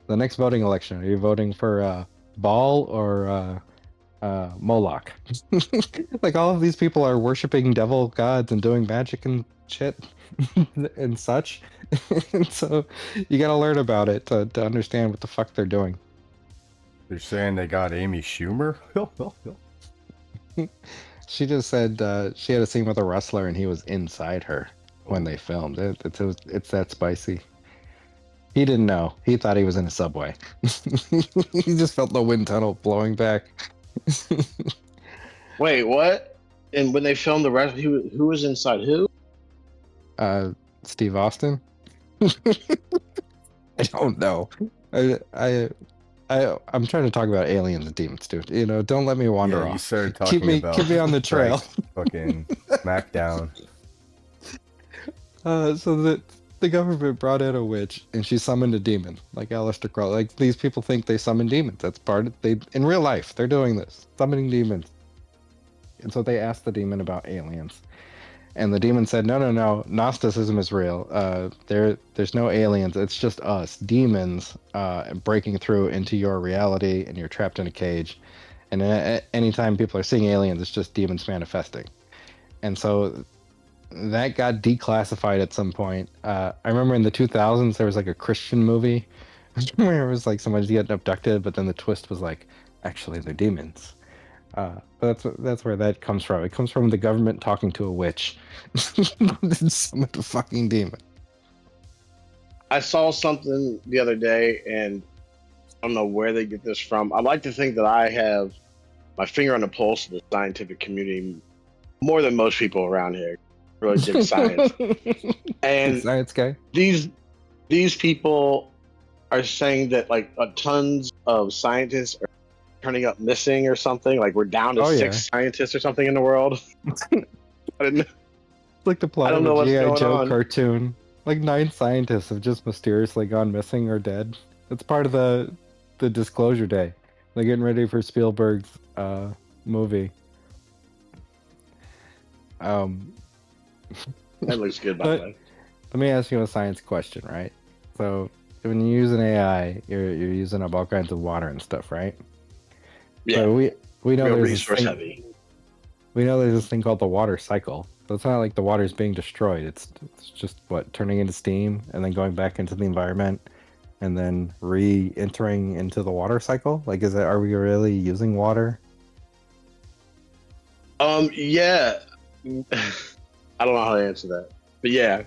the next voting election, are you voting for Baal or Moloch? Like, all of these people are worshiping devil gods and doing magic and shit and such. And so you gotta learn about it to understand what the fuck they're doing. They're saying they got Amy Schumer? She just said she had a scene with a wrestler and he was inside her when they filmed it. It's that spicy. He didn't know. He thought he was in a subway. He just felt the wind tunnel blowing back. Wait, what? And when they filmed the rest, who was inside who? Steve Austin. I don't know. I'm trying to talk about aliens and demons, dude. You know, don't let me wander Yeah, off. you started keep talking me on the trail. Fucking smackdown. So the government brought in a witch and she summoned a demon, like Aleister Crowley. Like these people think they summon demons. That's part of they in real life. They're doing this, summoning demons. And so they asked the demon about aliens. And the demon said, no, Gnosticism is real. There's no aliens. It's just us, demons, breaking through into your reality, and you're trapped in a cage. And anytime people are seeing aliens, it's just demons manifesting. And so that got declassified at some point. I remember in the 2000s, there was like a Christian movie where it was like somebody's getting abducted, but then the twist was like, actually, they're demons. That's where that comes from. It comes from the government talking to a witch. Summon a fucking demon. I saw something the other day, and I don't know where they get this from. I like to think that I have my finger on the pulse of the scientific community more than most people around here. Really dig science. And Big science guy. These people are saying that like tons of scientists are turning up missing or something. Like we're down to 6 scientists or something in the world. I didn't know. It's like the plot of know a what's G.I. going Joe on. cartoon. Like 9 scientists have just mysteriously gone missing or dead. It's part of the disclosure day. They're getting ready for Spielberg's movie. That looks good, by the way. Let me ask you a science question, right? So when you use an AI, you're using up all kinds of water and stuff, right? Yeah. So we know Real there's resource this thing, heavy. We know there's this thing called the water cycle. So it's not like the water's being destroyed. It's just what, turning into steam and then going back into the environment and then re-entering into the water cycle? Like, are we really using water? Yeah. I don't know how to answer that, but yeah,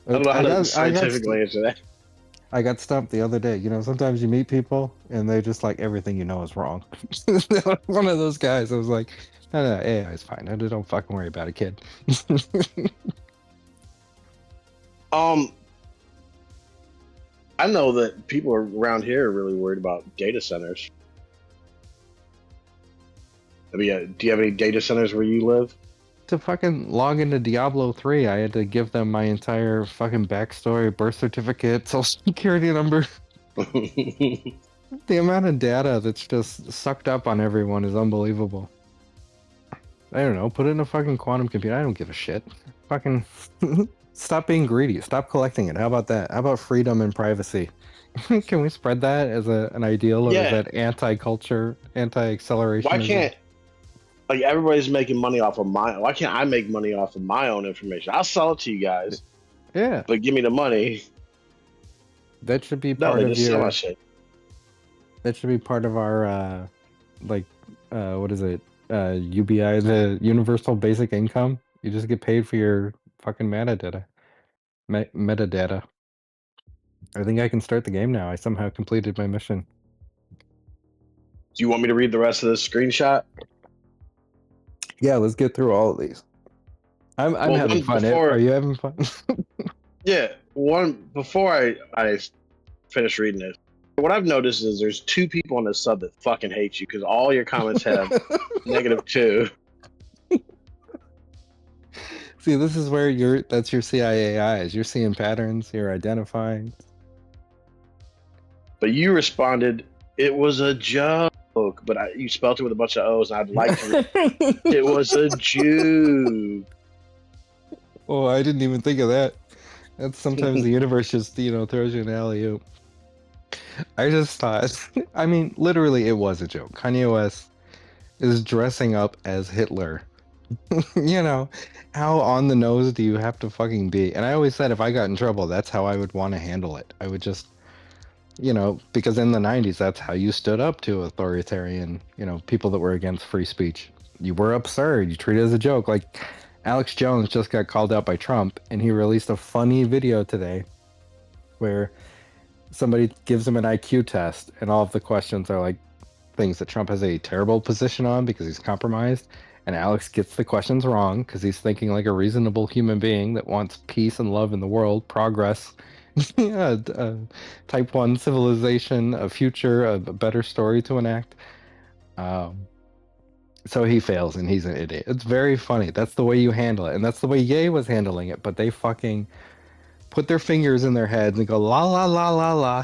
I don't know how to scientifically answer that. I got stumped the other day. You know, sometimes you meet people and they just like everything you know is wrong. One of those guys. I was like, no, AI is fine. Don't fucking worry about it, kid. I know that people around here are really worried about data centers. I mean, do you have any data centers where you live? To fucking log into Diablo 3, I had to give them my entire fucking backstory, birth certificate, social security number. The amount of data that's just sucked up on everyone is unbelievable. I don't know, put it in a fucking quantum computer. I don't give a shit. Fucking stop being greedy. Stop collecting it. How about that? How about freedom and privacy? Can we spread that as an ideal, or is that anti-culture, anti-acceleration? Why can't, like, everybody's making money off of why can't I make money off of my own information? I'll sell it to you guys. Yeah. But give me the money. That should be part of sell my shit. That should be part of our, what is it? UBI, the Universal Basic Income. You just get paid for your fucking metadata. Metadata. I think I can start the game now. I somehow completed my mission. Do you want me to read the rest of this screenshot? Yeah, let's get through all of these. I'm having fun. Are you having fun? Yeah. Before I finish reading this, what I've noticed is there's 2 people on this sub that fucking hate you because all your comments have -2. See, this is where that's your CIA eyes. You're seeing patterns, you're identifying. But you responded, it was a joke, but you spelled it with a bunch of O's, and I'd like to. It was a Jew. Oh, I didn't even think of that. That's sometimes the universe just, throws you an alley-oop. I just thought, I mean, literally, it was a joke. Kanye West is dressing up as Hitler. How on the nose do you have to fucking be? And I always said if I got in trouble, that's how I would want to handle it. I would just, because in the 90s, that's how you stood up to authoritarian, people that were against free speech. You were absurd. You treated it as a joke. Like Alex Jones just got called out by Trump, and he released a funny video today where somebody gives him an IQ test, and all of the questions are like things that Trump has a terrible position on because he's compromised. And Alex gets the questions wrong because he's thinking like a reasonable human being that wants peace and love in the world, progress, yeah, type 1 civilization, a future, a better story to enact. So he fails and he's an idiot. It's very funny. That's the way you handle it. And that's the way Ye was handling it. But they fucking put their fingers in their heads and go, la la la la la.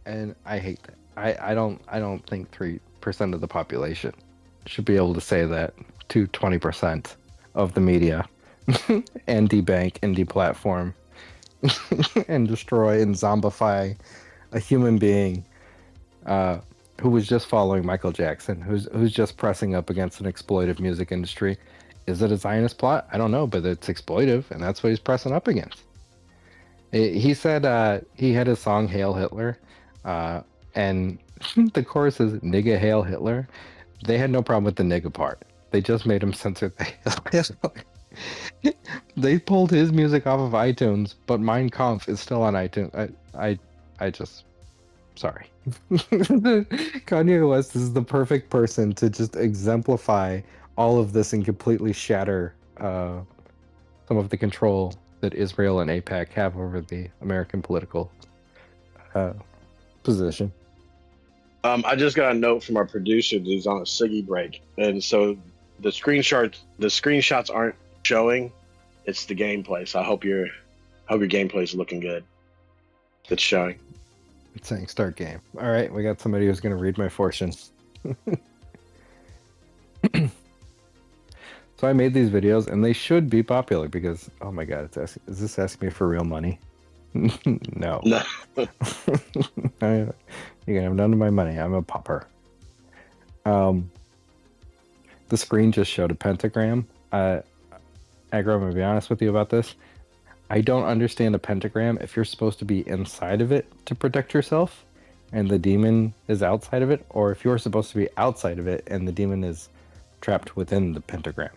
And I hate that. I don't think 3% of the population should be able to say that to 20% of the media and debank and deplatform and destroy and zombify a human being who was just following Michael Jackson, who's just pressing up against an exploitive music industry. Is it a Zionist plot? I don't know, but it's exploitive, and that's what he's pressing up against. He said he had his song Hail Hitler, and the chorus is Nigga Hail Hitler. They had no problem with the nigga part. They just made him censor the Hail Hitler. They pulled his music off of iTunes, but Mein Kampf is still on iTunes. I just, sorry. Kanye West is the perfect person to just exemplify all of this and completely shatter some of the control that Israel and AIPAC have over the American political position. I just got a note from our producer that he's on a Siggy break, and so the screenshots aren't showing. It's the gameplay. So I hope your gameplay is looking good. It's showing. It's saying start game. All right, we got somebody who's going to read my fortune. So I made these videos, and they should be popular because, oh my god, is this asking me for real money? No. No. You can have none of my money. I'm a pauper. The screen just showed a pentagram. Aggro, I'm going to be honest with you about this. I don't understand a pentagram if you're supposed to be inside of it to protect yourself and the demon is outside of it, or if you're supposed to be outside of it and the demon is trapped within the pentagram.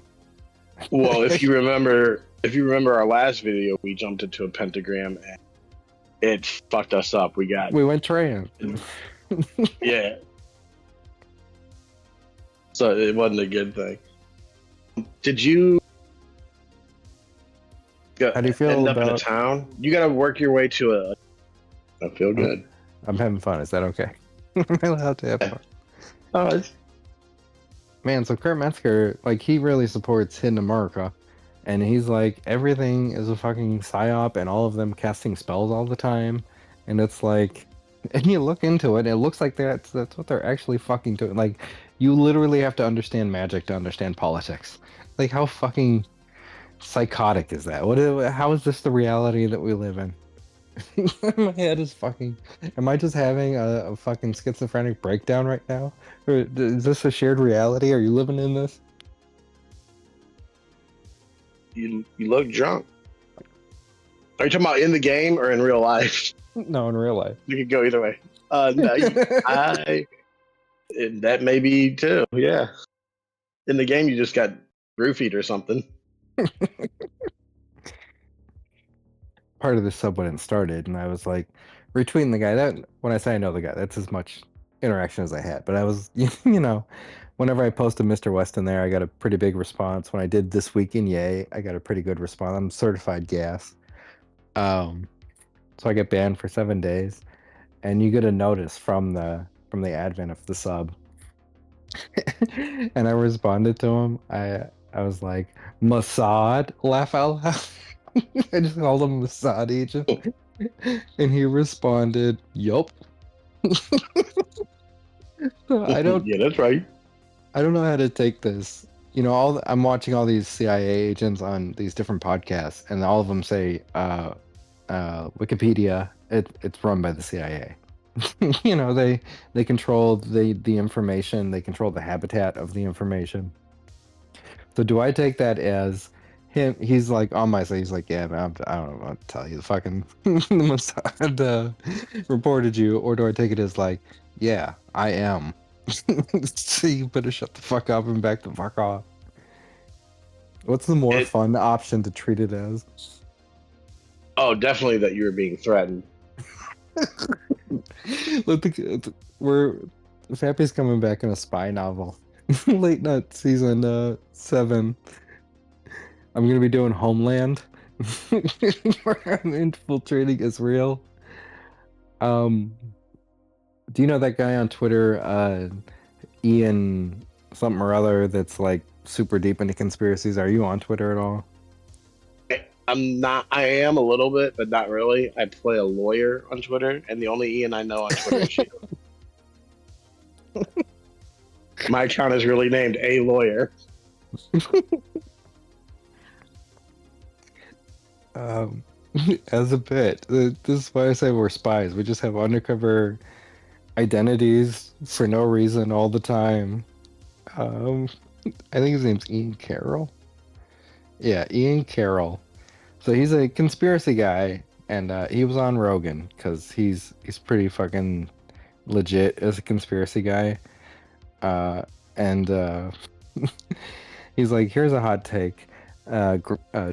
Well, if you remember our last video, we jumped into a pentagram and it fucked us up. We went trans. Yeah. So it wasn't a good thing. Did you How do you feel end up in a about town? You got to work your way to a. I feel good. I'm having fun. Is that okay? Am I allowed to have fun? Oh, man, so Kurt Metzger, like, he really supports Hidden America, and he's like, everything is a fucking psyop, and all of them casting spells all the time, and it's like, and you look into it, and it looks like that's what they're actually fucking doing. Like, you literally have to understand magic to understand politics. Like, how fucking psychotic is that? How is this the reality that we live in? My head is fucking. Am I just having a fucking schizophrenic breakdown right now? Or is this a shared reality? Are you living in this? You look drunk. Are you talking about in the game or in real life? No, in real life. You could go either way. No, that may be too. Yeah. In the game, you just got roofied or something. Part of the sub when it started, and I was like retweeting the guy. That when I say I know the guy, that's as much interaction as I had. But I was, whenever I posted Mr. West in there, I got a pretty big response. When I did This Week in Yay, I got a pretty good response. I'm certified gas. So I get banned for 7 days, and you get a notice from the admin of the sub. And I responded to him. I was like, Mossad, laugh out loud. I just called him Mossad agent. And he responded, yup. So Yeah, that's right. I don't know how to take this. I'm watching all these CIA agents on these different podcasts, and all of them say Wikipedia. It's run by the CIA. They control the information. They control the habitat of the information. So do I take that as him? He's like on my side. He's like, yeah, man, I don't know what to tell you. The fucking Mossad reported you, or do I take it as like, yeah, I am. So you better shut the fuck up and back the fuck off. What's the more fun option to treat it as? Oh, definitely that you were being threatened. Fappy's coming back in a spy novel. Late Nut season 7. I'm gonna be doing Homeland. Where I'm infiltrating Israel. Do you know that guy on Twitter, Ian something or other, that's like super deep into conspiracies? Are you on Twitter at all? I'm not. I am a little bit, but not really. I play a lawyer on Twitter, and the only Ian I know on Twitter is you. My account is really named A Lawyer. As a bit, this is why I say we're spies. We just have undercover identities for no reason all the time. I think his name's Ian Carroll. Yeah, Ian Carroll. So he's a conspiracy guy, and he was on Rogan because he's pretty fucking legit as a conspiracy guy. And he's like, here's a hot take.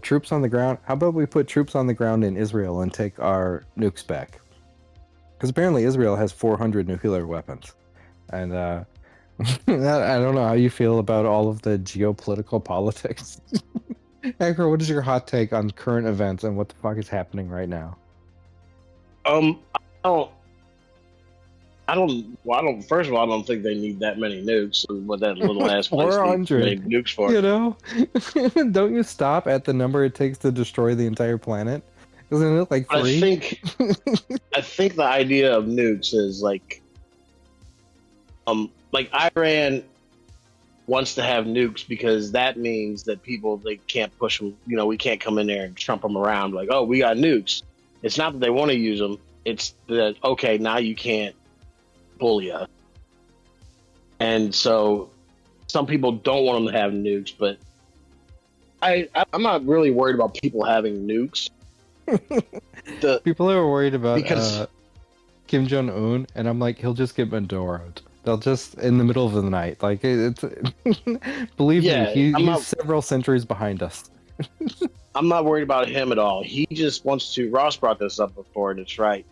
Troops on the ground. How about we put troops on the ground in Israel and take our nukes back? Because apparently Israel has 400 nuclear weapons. And I don't know how you feel about all of the geopolitical politics. Akro, what is your hot take on current events and what the fuck is happening right now? I don't. First of all, I don't think they need that many nukes. What that little ass place 400 made nukes for? You know, don't you stop at the number it takes to destroy the entire planet? Isn't it like 3? I think the idea of nukes is like Iran wants to have nukes because that means that they can't push them. You know, we can't come in there and trump them around like, oh, we got nukes. It's not that they want to use them. It's that, okay, now you can't bully us. And so some people don't want them to have nukes, but I'm not really worried about people having nukes. People are worried about Kim Jong-un, and I'm like, he'll just get Madoro'd. They'll just, in the middle of the night, like, it's believe me, he's several centuries behind us. I'm not worried about him at all. He just wants to, Ross brought this up before, and it's right.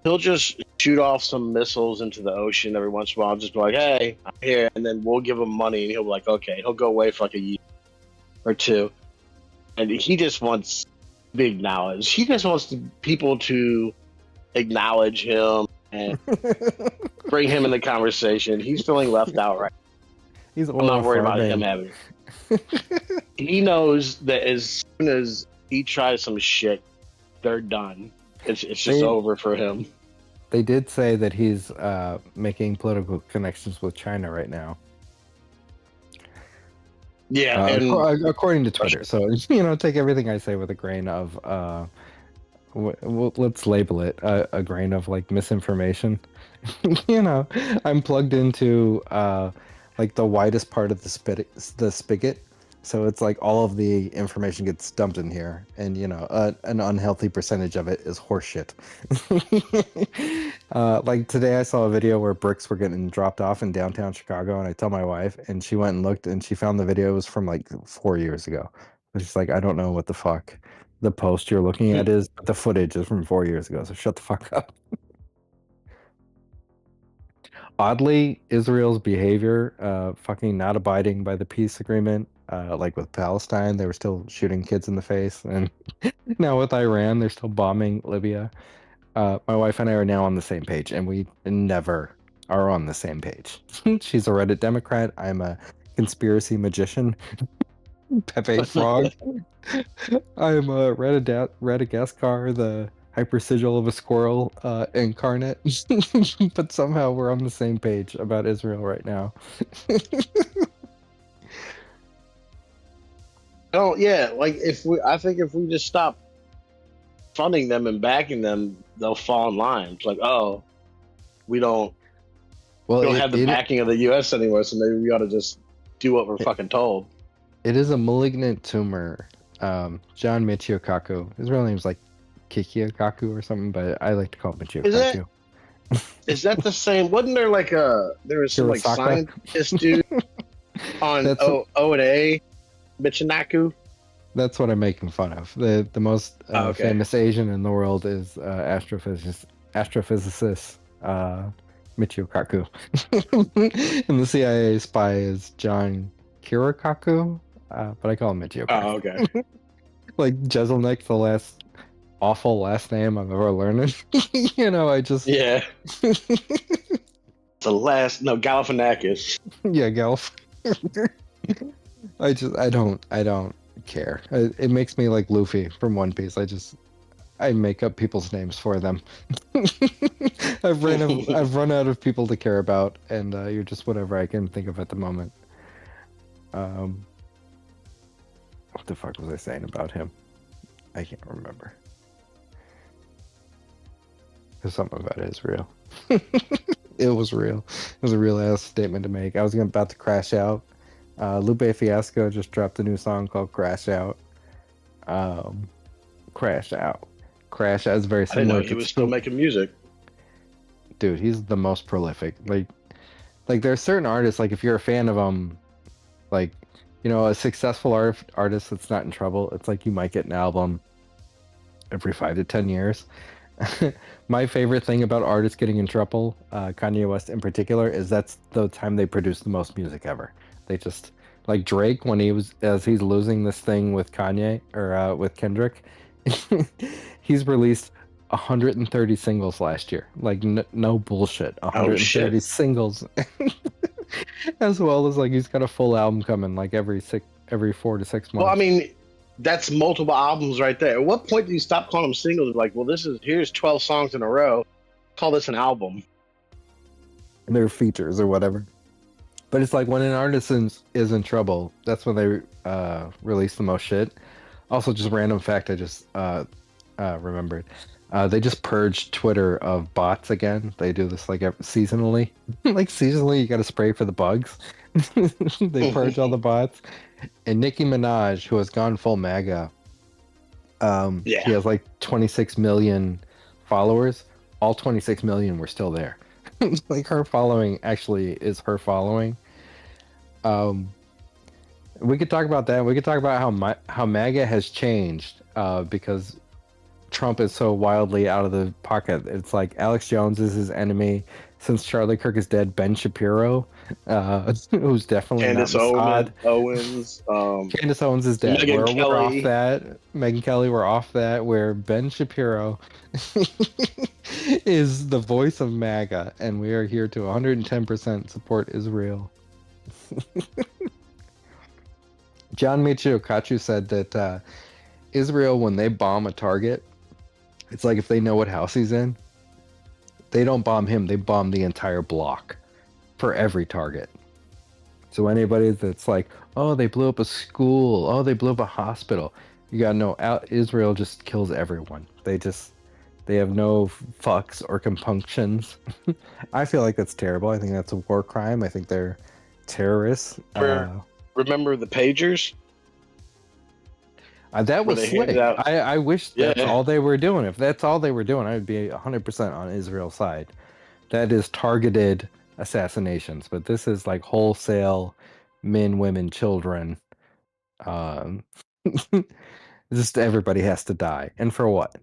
He'll just shoot off some missiles into the ocean every once in a while, just be like, hey, I'm here, and then we'll give him money, and he'll be like, okay, he'll go away for like a year or two. And he just wants to be acknowledged. He just wants people to acknowledge him and bring him in the conversation. He's feeling left out right now. I'm not worried about him having it. He knows that as soon as he tries some shit, they're done. It's just over for him. They did say that he's making political connections with China right now. Yeah, according to Twitter. So, take everything I say with a grain of, let's label it a grain of like misinformation. I'm plugged into like the widest part of the spigot. So it's like all of the information gets dumped in here, and an unhealthy percentage of it is horseshit. Like today, I saw a video where bricks were getting dropped off in downtown Chicago, and I tell my wife, and she went and looked, and she found the video was from like 4 years ago. She's like, I don't know what the fuck the post you're looking at is, but the footage is from 4 years ago. So shut the fuck up. Oddly, Israel's behavior, fucking not abiding by the peace agreement, like with Palestine, they were still shooting kids in the face, and now with Iran, they're still bombing Libya. My wife and I are now on the same page, and we never are on the same page. She's a Reddit Democrat. I'm a conspiracy magician. Pepe Frog. I'm a Radagascar, the hyper sigil of a squirrel incarnate. But somehow we're on the same page about Israel right now. Oh yeah, like I think if we just stop funding them and backing them, they'll fall in line. It's like, oh, we don't have the backing of the U.S. anymore, so maybe we ought to just do what we're fucking told. It is a malignant tumor. John Michiokaku. His real name's like Kikiakaku or something, but I like to call him Michiokaku. Is that the same? Wasn't there there was some like scientist dude on O&A, Michinaku? That's what I'm making fun of. The most famous Asian in the world is astrophysicist astrophysicist Michio Kaku. And the CIA spy is John Kirikaku, but I call him Michio Kaku. Oh, okay. Like Jeselnik, the last awful last name I've ever learned. I just Yeah. The last Galifianakis. yeah, Gelf. I don't care. It makes me like Luffy from One Piece. I make up people's names for them. I've run out of people to care about, and you're just whatever I can think of at the moment. What the fuck was I saying about him? I can't remember. There's something about it is real. It was real. It was a real ass statement to make. I was about to crash out. Lupe Fiasco just dropped a new song called Crash Out. Crash Out. Crash Out is very I didn't similar know he was still making music. Dude, he's the most prolific. Like there are certain artists, like if you're a fan of like, a successful artist that's not in trouble, it's like you might get an album every 5 to 10 years. My favorite thing about artists getting in trouble, Kanye West in particular, is that's the time they produce the most music ever. They just, like Drake, when as he's losing this thing with Kanye, or with Kendrick, he's released 130 singles last year. Like, no bullshit. 130 singles. As well as, like, he's got a full album coming, like, every 4 to 6 months. Well, I mean, that's multiple albums right there. At what point do you stop calling them singles? Like, well, here's 12 songs in a row. Call this an album. And they're features or whatever. But it's like when an artist is in trouble, that's when they release the most shit. Also, just random fact I just remembered. They just purged Twitter of bots again. They do this like seasonally. Like seasonally, you got to spray for the bugs. They purge all the bots. And Nicki Minaj, who has gone full MAGA, she has like 26 million followers. All 26 million were still there. Like her following actually is her following. We could talk about that. We could talk about how MAGA has changed because Trump is so wildly out of the pocket. It's like Alex Jones is his enemy. Since Charlie Kirk is dead, Ben Shapiro, who's definitely Candace not Owens. Candace Owens is dead. Megyn We're off Kelly. that. Megyn Kelly, we're off that. Where Ben Shapiro is the voice of MAGA, and we are here to 110% support Israel. John Michio Kaku said that Israel, when they bomb a target, it's like if they know what house he's in, they don't bomb him, they bomb the entire block for every target. So anybody that's like, oh, they blew up a school, oh, they blew up a hospital, you gotta know, Israel just kills everyone. They have no fucks or compunctions. I feel like that's terrible. I think that's a war crime. I think they're terrorists. Remember the pagers? That was slick. I wish that's all they were doing. If that's all they were doing, I would be 100% on Israel's side. That is targeted assassinations, but this is like wholesale men, women, children. Just everybody has to die. And for what?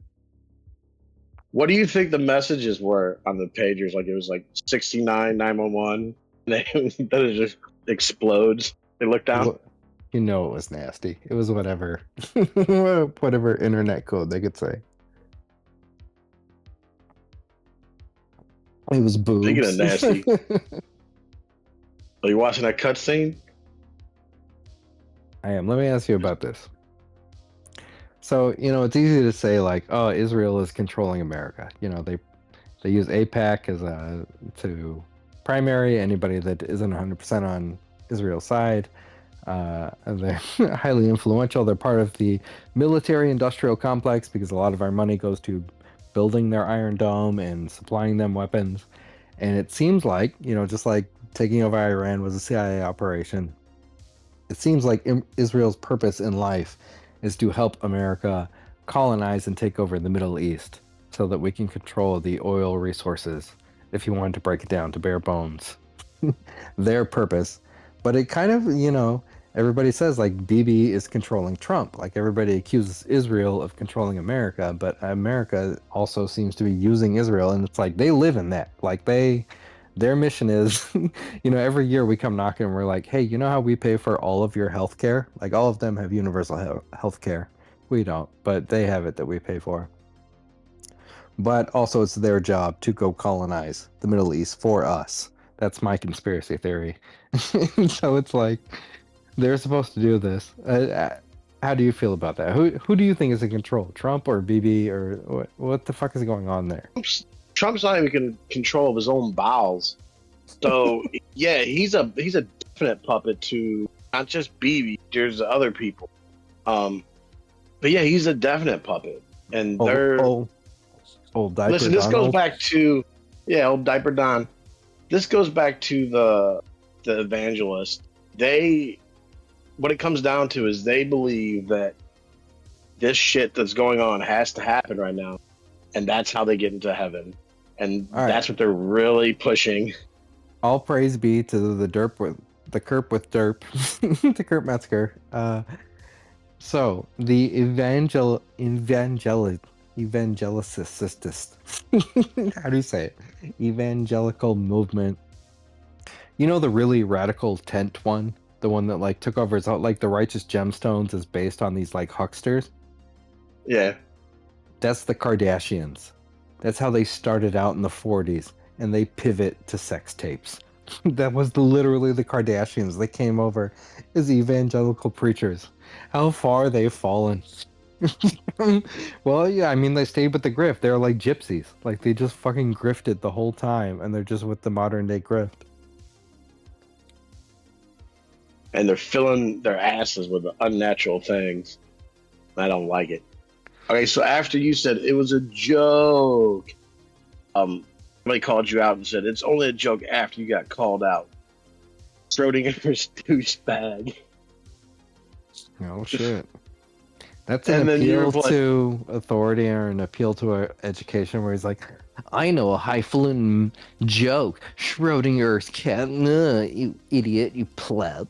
What do you think the messages were on the pagers? Like it was like 69, 911, and then it just explodes. They look down. You know it was nasty. It was whatever whatever internet code they could say. It was boobs. Speaking of nasty, are you watching that cutscene? I am. Let me ask you about this. So, it's easy to say like, oh, Israel is controlling America. They use AIPAC as to primary anybody that isn't 100% on Israel's side. They're highly influential. They're part of the military-industrial complex because a lot of our money goes to building their Iron Dome and supplying them weapons. And it seems like, just like taking over Iran was a CIA operation, it seems like Israel's purpose in life is to help America colonize and take over the Middle East so that we can control the oil resources, if you wanted to break it down to bare bones. Their purpose. But it kind of, everybody says like Bibi is controlling Trump. Like everybody accuses Israel of controlling America, but America also seems to be using Israel, and it's like they live in that. Like their mission is, every year we come knocking and we're like, hey, you know how we pay for all of your health care? Like all of them have universal health care. We don't, but they have it that we pay for. But also it's their job to go colonize the Middle East for us. That's my conspiracy theory. So it's like they're supposed to do this. How do you feel about that? Who do you think is in control? Trump or Bibi or what the fuck is going on there? Trump's not even in control of his own bowels. So yeah, he's a definite puppet to not just Bibi. There's other people. But yeah, he's a definite puppet, and they're old diaper. Listen, this Donald. goes back to old diaper Don. This goes back to the evangelists. What it comes down to is they believe that this shit that's going on has to happen right now, and that's how they get into heaven, and that's what they're really pushing. All praise be to the Kerp with derp, the Kerp Metzger. So the evangelicist, how do you say it? Evangelical movement. You know the really radical tent one, the one that like took over. It's like the Righteous Gemstones is based on these like hucksters. Yeah, that's the Kardashians. That's how they started out in the 40s, and they pivot to sex tapes. That was literally the Kardashians. They came over as evangelical preachers. How far they've fallen. Well, yeah, I mean, they stayed with the grift. They're like gypsies. Like, they just fucking grifted the whole time, and they're just with the modern day grift. And they're filling their asses with unnatural things. I don't like it. Okay, so after you said it was a joke, somebody called you out and said it's only a joke after you got called out. Schrodinger's douchebag. Oh shit. That's And an then you appeal were like- to authority or an appeal to education where he's like, I know a highfalutin joke. Schrodinger's cat. Nah, you idiot, you pleb.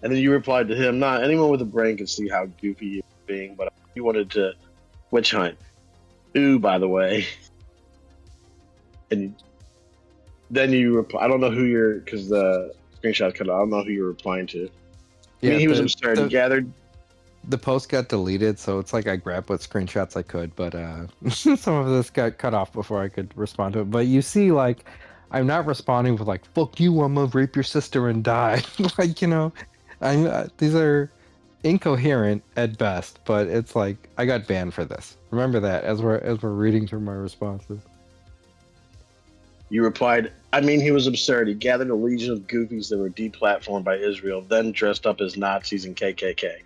And then you replied to him, "Not anyone with a brain can see how goofy you're being, but you wanted to witch hunt. Ooh, by the way." And then you reply, I don't know who you're, because the screenshot cut out. I don't know who you're replying to. I mean, he was absurd. He gathered. The post got deleted, so it's like I grabbed what screenshots I could, but some of this got cut off before I could respond to it. But you see, like, I'm not responding with like, fuck you, I'm gonna rape your sister and die. Like, these are incoherent at best, but it's like I got banned for this. Remember that as we're reading through my responses. You replied, I mean, he was absurd. He gathered a legion of goofies that were deplatformed by Israel, then dressed up as Nazis and KKK.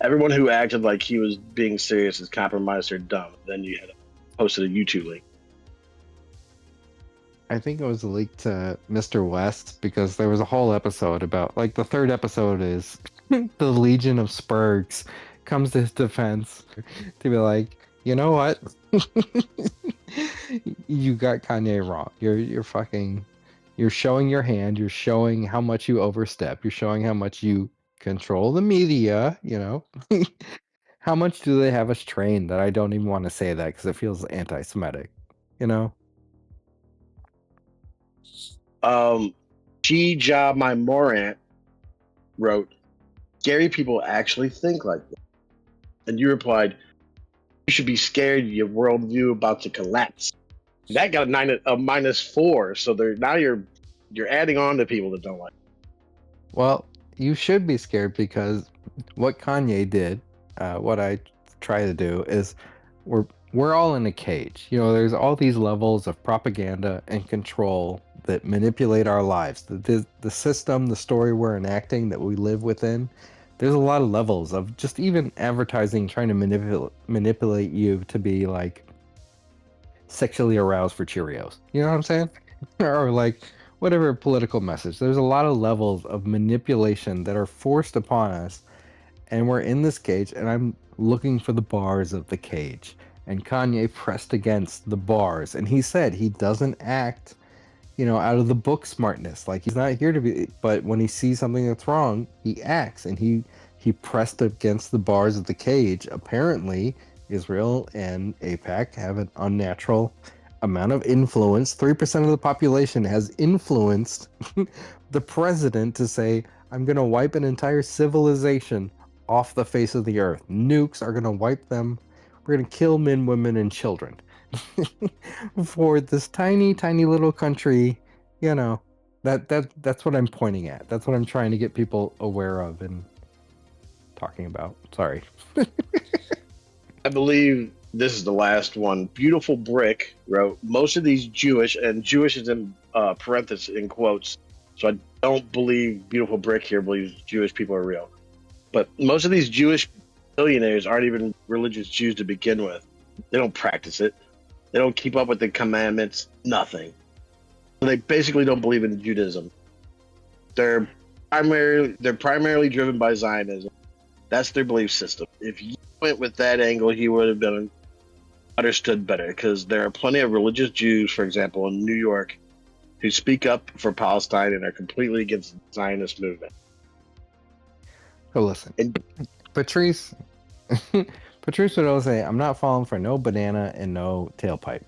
Everyone who acted like he was being serious is compromised or dumb. Then you had posted a YouTube link. I think it was a leak to Mr. West because there was a whole episode about, like, the third episode is the Legion of Spurgs comes to his defense to be like, you know what? You got Kanye wrong. You're showing your hand. You're showing how much you overstep. You're showing how much you control the media, How much do they have us trained that I don't even want to say that because it feels anti-Semitic, G-Job My Morant wrote, scary people actually think like that. And you replied, you should be scared, your worldview about to collapse. That got a -4, so now you're adding on to people that don't like it. Well, you should be scared because what Kanye did, what I try to do is we're all in a cage. There's all these levels of propaganda and control that manipulate our lives. The system, the story we're enacting that we live within, there's a lot of levels of just even advertising trying to manipulate you to be like sexually aroused for Cheerios. You know what I'm saying? Or like whatever political message. There's a lot of levels of manipulation that are forced upon us, and we're in this cage, and I'm looking for the bars of the cage. And Kanye pressed against the bars, and he said he doesn't act out of the book smartness. Like, he's not here to be, but when he sees something that's wrong, he acts, and he pressed against the bars of the cage. Apparently, Israel and AIPAC have an unnatural amount of influence. 3% of the population has influenced the president to say, I'm going to wipe an entire civilization off the face of the earth. Nukes are going to wipe them. We're going to kill men, women, and children. For this tiny, tiny little country, that's what I'm pointing at. That's what I'm trying to get people aware of and talking about. Sorry. I believe this is the last one. Beautiful Brick wrote, most of these Jewish, and Jewish is in parentheses, in quotes, so I don't believe Beautiful Brick here believes Jewish people are real. But most of these Jewish billionaires aren't even religious Jews to begin with. They don't practice it. They don't keep up with the commandments, nothing. So they basically don't believe in Judaism. They're primarily driven by Zionism. That's their belief system. If you went with that angle, he would have been understood better, because there are plenty of religious Jews, for example, in New York, who speak up for Palestine and are completely against the Zionist movement. Oh, listen. Patrice would always say, I'm not falling for no banana and no tailpipe.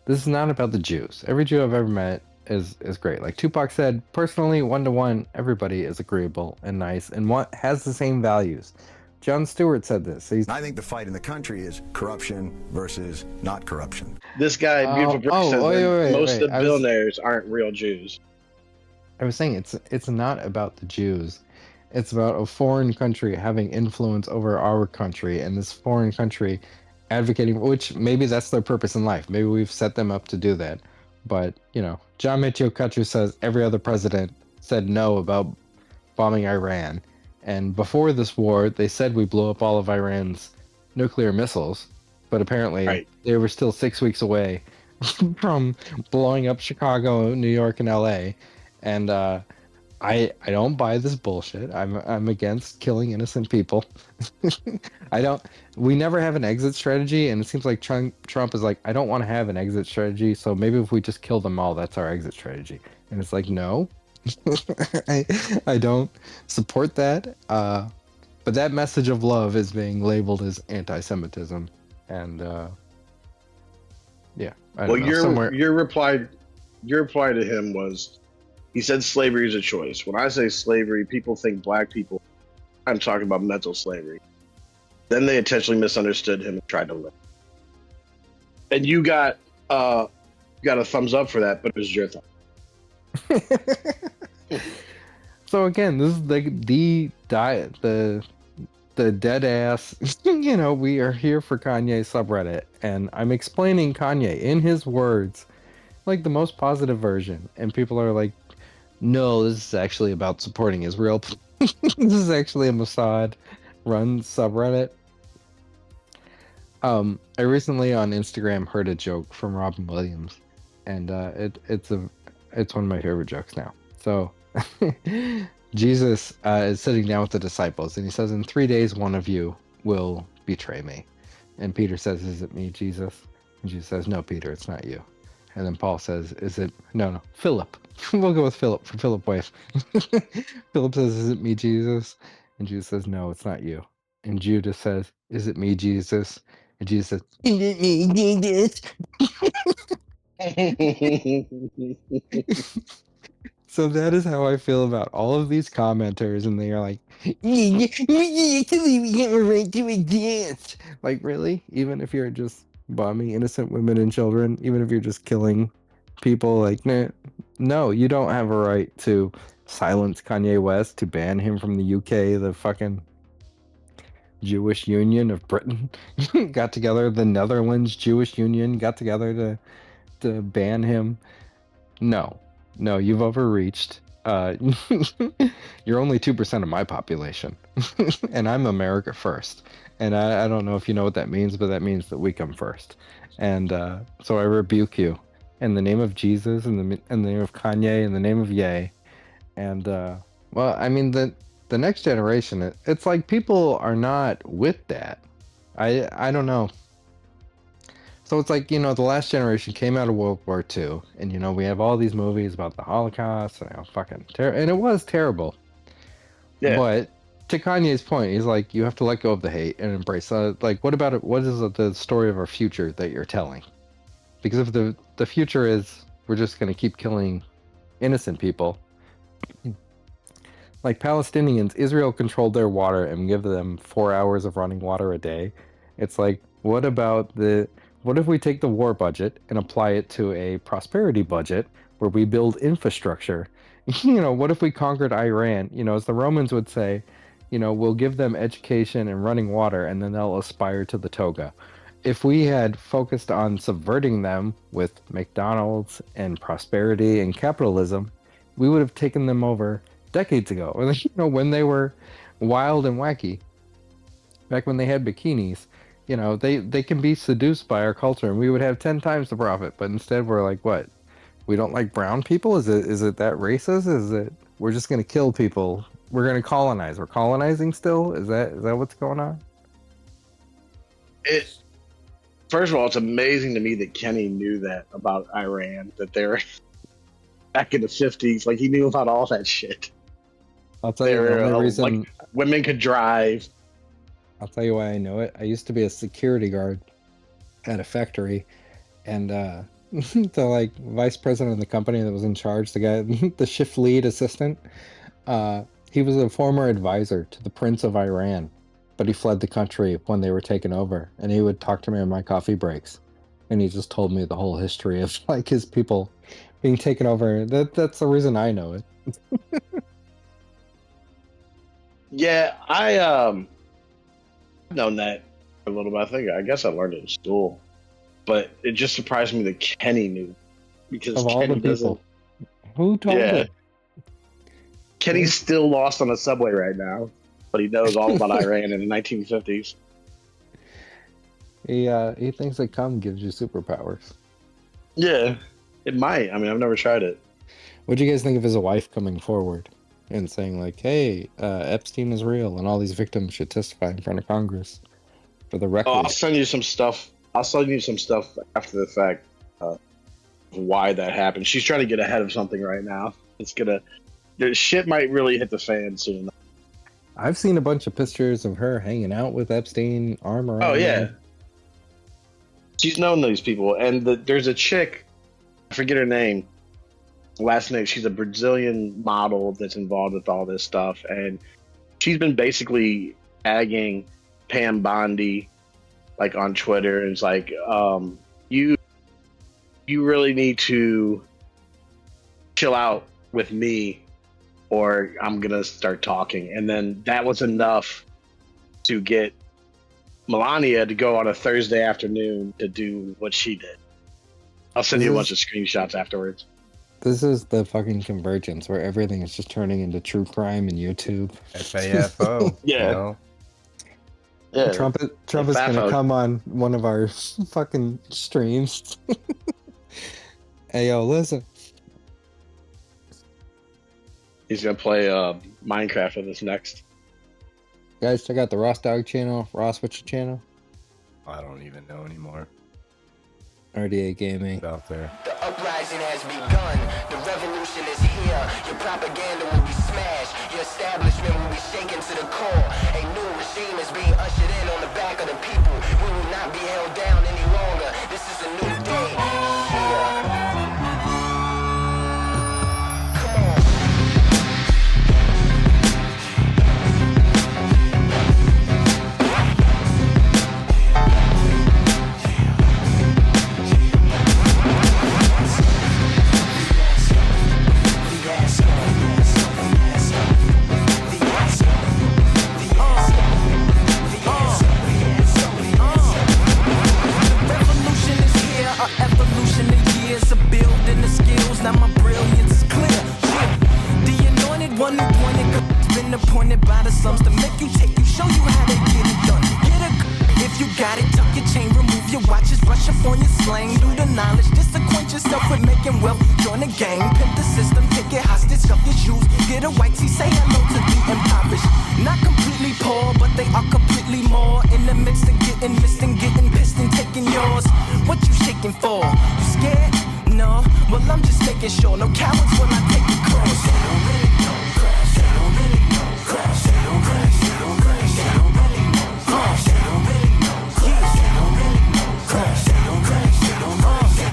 This is not about the Jews. Every Jew I've ever met is great. Like Tupac said, personally, 1-to-1, everybody is agreeable and nice and has the same values. Jon Stewart said this. I think the fight in the country is corruption versus not corruption. This guy, Beautiful Brick, says most of the billionaires aren't real Jews. I was saying it's not about the Jews. It's about a foreign country having influence over our country, and this foreign country advocating, which maybe that's their purpose in life. Maybe we've set them up to do that. But, John Matteo Kachu says every other president said no about bombing Iran. And before this war, they said we blew up all of Iran's nuclear missiles. But apparently they were still 6 weeks away from blowing up Chicago, New York, and LA. And I don't buy this bullshit. I'm against killing innocent people. We never have an exit strategy, and it seems like Trump is like, I don't want to have an exit strategy, so maybe if we just kill them all, that's our exit strategy. And it's like, no. I don't support that. But that message of love is being labeled as anti-Semitism. And yeah. Your reply to him was, he said slavery is a choice. When I say slavery, people think black people. I'm talking about mental slavery. Then they intentionally misunderstood him and tried to live. And you got a thumbs up for that, but it was your thought. So again, this is the dead ass. We are here for Kanye subreddit, and I'm explaining Kanye in his words, like the most positive version, and people are like, no, this is actually about supporting Israel. This is actually a Mossad-run subreddit. I recently on Instagram heard a joke from Robin Williams, and it's one of my favorite jokes now. So Jesus is sitting down with the disciples, and he says, in 3 days, one of you will betray me. And Peter says, is it me, Jesus? And Jesus says, no, Peter, it's not you. And then Paul says, no, Philip. We'll go with Philip for Philip Wave. Philip says, is it me, Jesus? And Jesus says, no, it's not you. And Judas says, is it me, Jesus? And Jesus says, is it me, Jesus? So that is how I feel about all of these commenters, and they are like, like, really? Even if you're just bombing innocent women and children, even if you're just killing people, like, no, you don't have a right to silence Kanye West, to ban him from the UK, the fucking Jewish Union of Britain got together, the Netherlands Jewish Union got together to ban him. No, you've overreached. You're only 2% of my population, and I'm America first. And I don't know if you know what that means, but that means that we come first. And so I rebuke you in the name of Jesus, in the name of Kanye, in the name of Ye. And well, I mean, the next generation, it's like people are not with that. I don't know. So it's like, the last generation came out of World War II, and we have all these movies about the Holocaust, and and it was terrible. Yeah. But to Kanye's point, he's like, you have to let go of the hate and embrace. Like, what about it? What is the story of our future that you're telling? Because if the future is we're just going to keep killing innocent people, like Palestinians, Israel controlled their water and give them 4 hours of running water a day. It's like, what if we take the war budget and apply it to a prosperity budget where we build infrastructure? What if we conquered Iran? As the Romans would say, we'll give them education and running water, and then they'll aspire to the toga. If we had focused on subverting them with McDonald's and prosperity and capitalism, we would have taken them over decades ago. When they were wild and wacky, back when they had bikinis, they can be seduced by our culture, and we would have 10 times the profit. But instead, we're like, what? We don't like brown people? Is it that racist? Is it we're just going to kill people? We're going to colonize. We're colonizing still? Is that what's going on? First of all, it's amazing to me that Kenny knew that about Iran, that they were back in the 50s. Like, he knew about all that shit. I'll tell you the only reason. Like, women could drive. I'll tell you why I know it. I used to be a security guard at a factory, and the like vice president of the company that was in charge, the guy, the shift lead assistant, he was a former advisor to the Prince of Iran, but he fled the country when they were taken over, and he would talk to me on my coffee breaks, and he just told me the whole history of like his people being taken over. That's the reason I know it. Yeah, I've known that a little bit. I guess I learned it in school, but it just surprised me that Kenny knew, because Of all Kenny the people, who told him? Kenny's still lost on the subway right now, but he knows all about Iran in the 1950s. He thinks that cum gives you superpowers. Yeah, it might. I mean, I've never tried it. What do you guys think of his wife coming forward and saying like, "Hey, Epstein is real, and all these victims should testify in front of Congress for the record"? I'll send you some stuff. I'll send you some stuff after the fact. Why that happened? She's trying to get ahead of something right now. The shit might really hit the fan soon. I've seen a bunch of pictures of her hanging out with Epstein, arm around. Oh yeah, him. she's known these people, and there's a chick. I forget her name. Last name. She's a Brazilian model that's involved with all this stuff, and she's been basically tagging Pam Bondi, like on Twitter, and it's like, you really need to chill out with me, or I'm gonna start talking. And then that was enough to get Melania to go on a Thursday afternoon to do what she did. I'll send you a bunch of screenshots afterwards. This is the fucking convergence where everything is just turning into true crime and YouTube. FAFO. Yeah. Yeah. Trump is gonna come on one of our fucking streams. Hey yo, listen. He's gonna play Minecraft with us next. Guys, check out the Ross Dog channel. Ross, what's your channel? I don't even know anymore. RDA Gaming. It's out there. The uprising has begun. The revolution is here. Your propaganda will be smashed. Your establishment will be shaken to the core. A new regime is being ushered in on the back of the people. We will not be held down any longer. This is a new day. Appointed by the slums to make you take you, show you how they get it done. Get a if you got it, tuck your chain, remove your watches, brush up on your slang, do the knowledge, disappoint yourself with making wealth, join the gang, pimp the system, take it hostage, cuff your shoes, get a white tee, say hello to the impoverished. Not completely poor, but they are completely more in the midst of getting missed and getting pissed and taking yours. What looking for. You scared? No? Well, I'm just making sure. No cowards when I take the cross.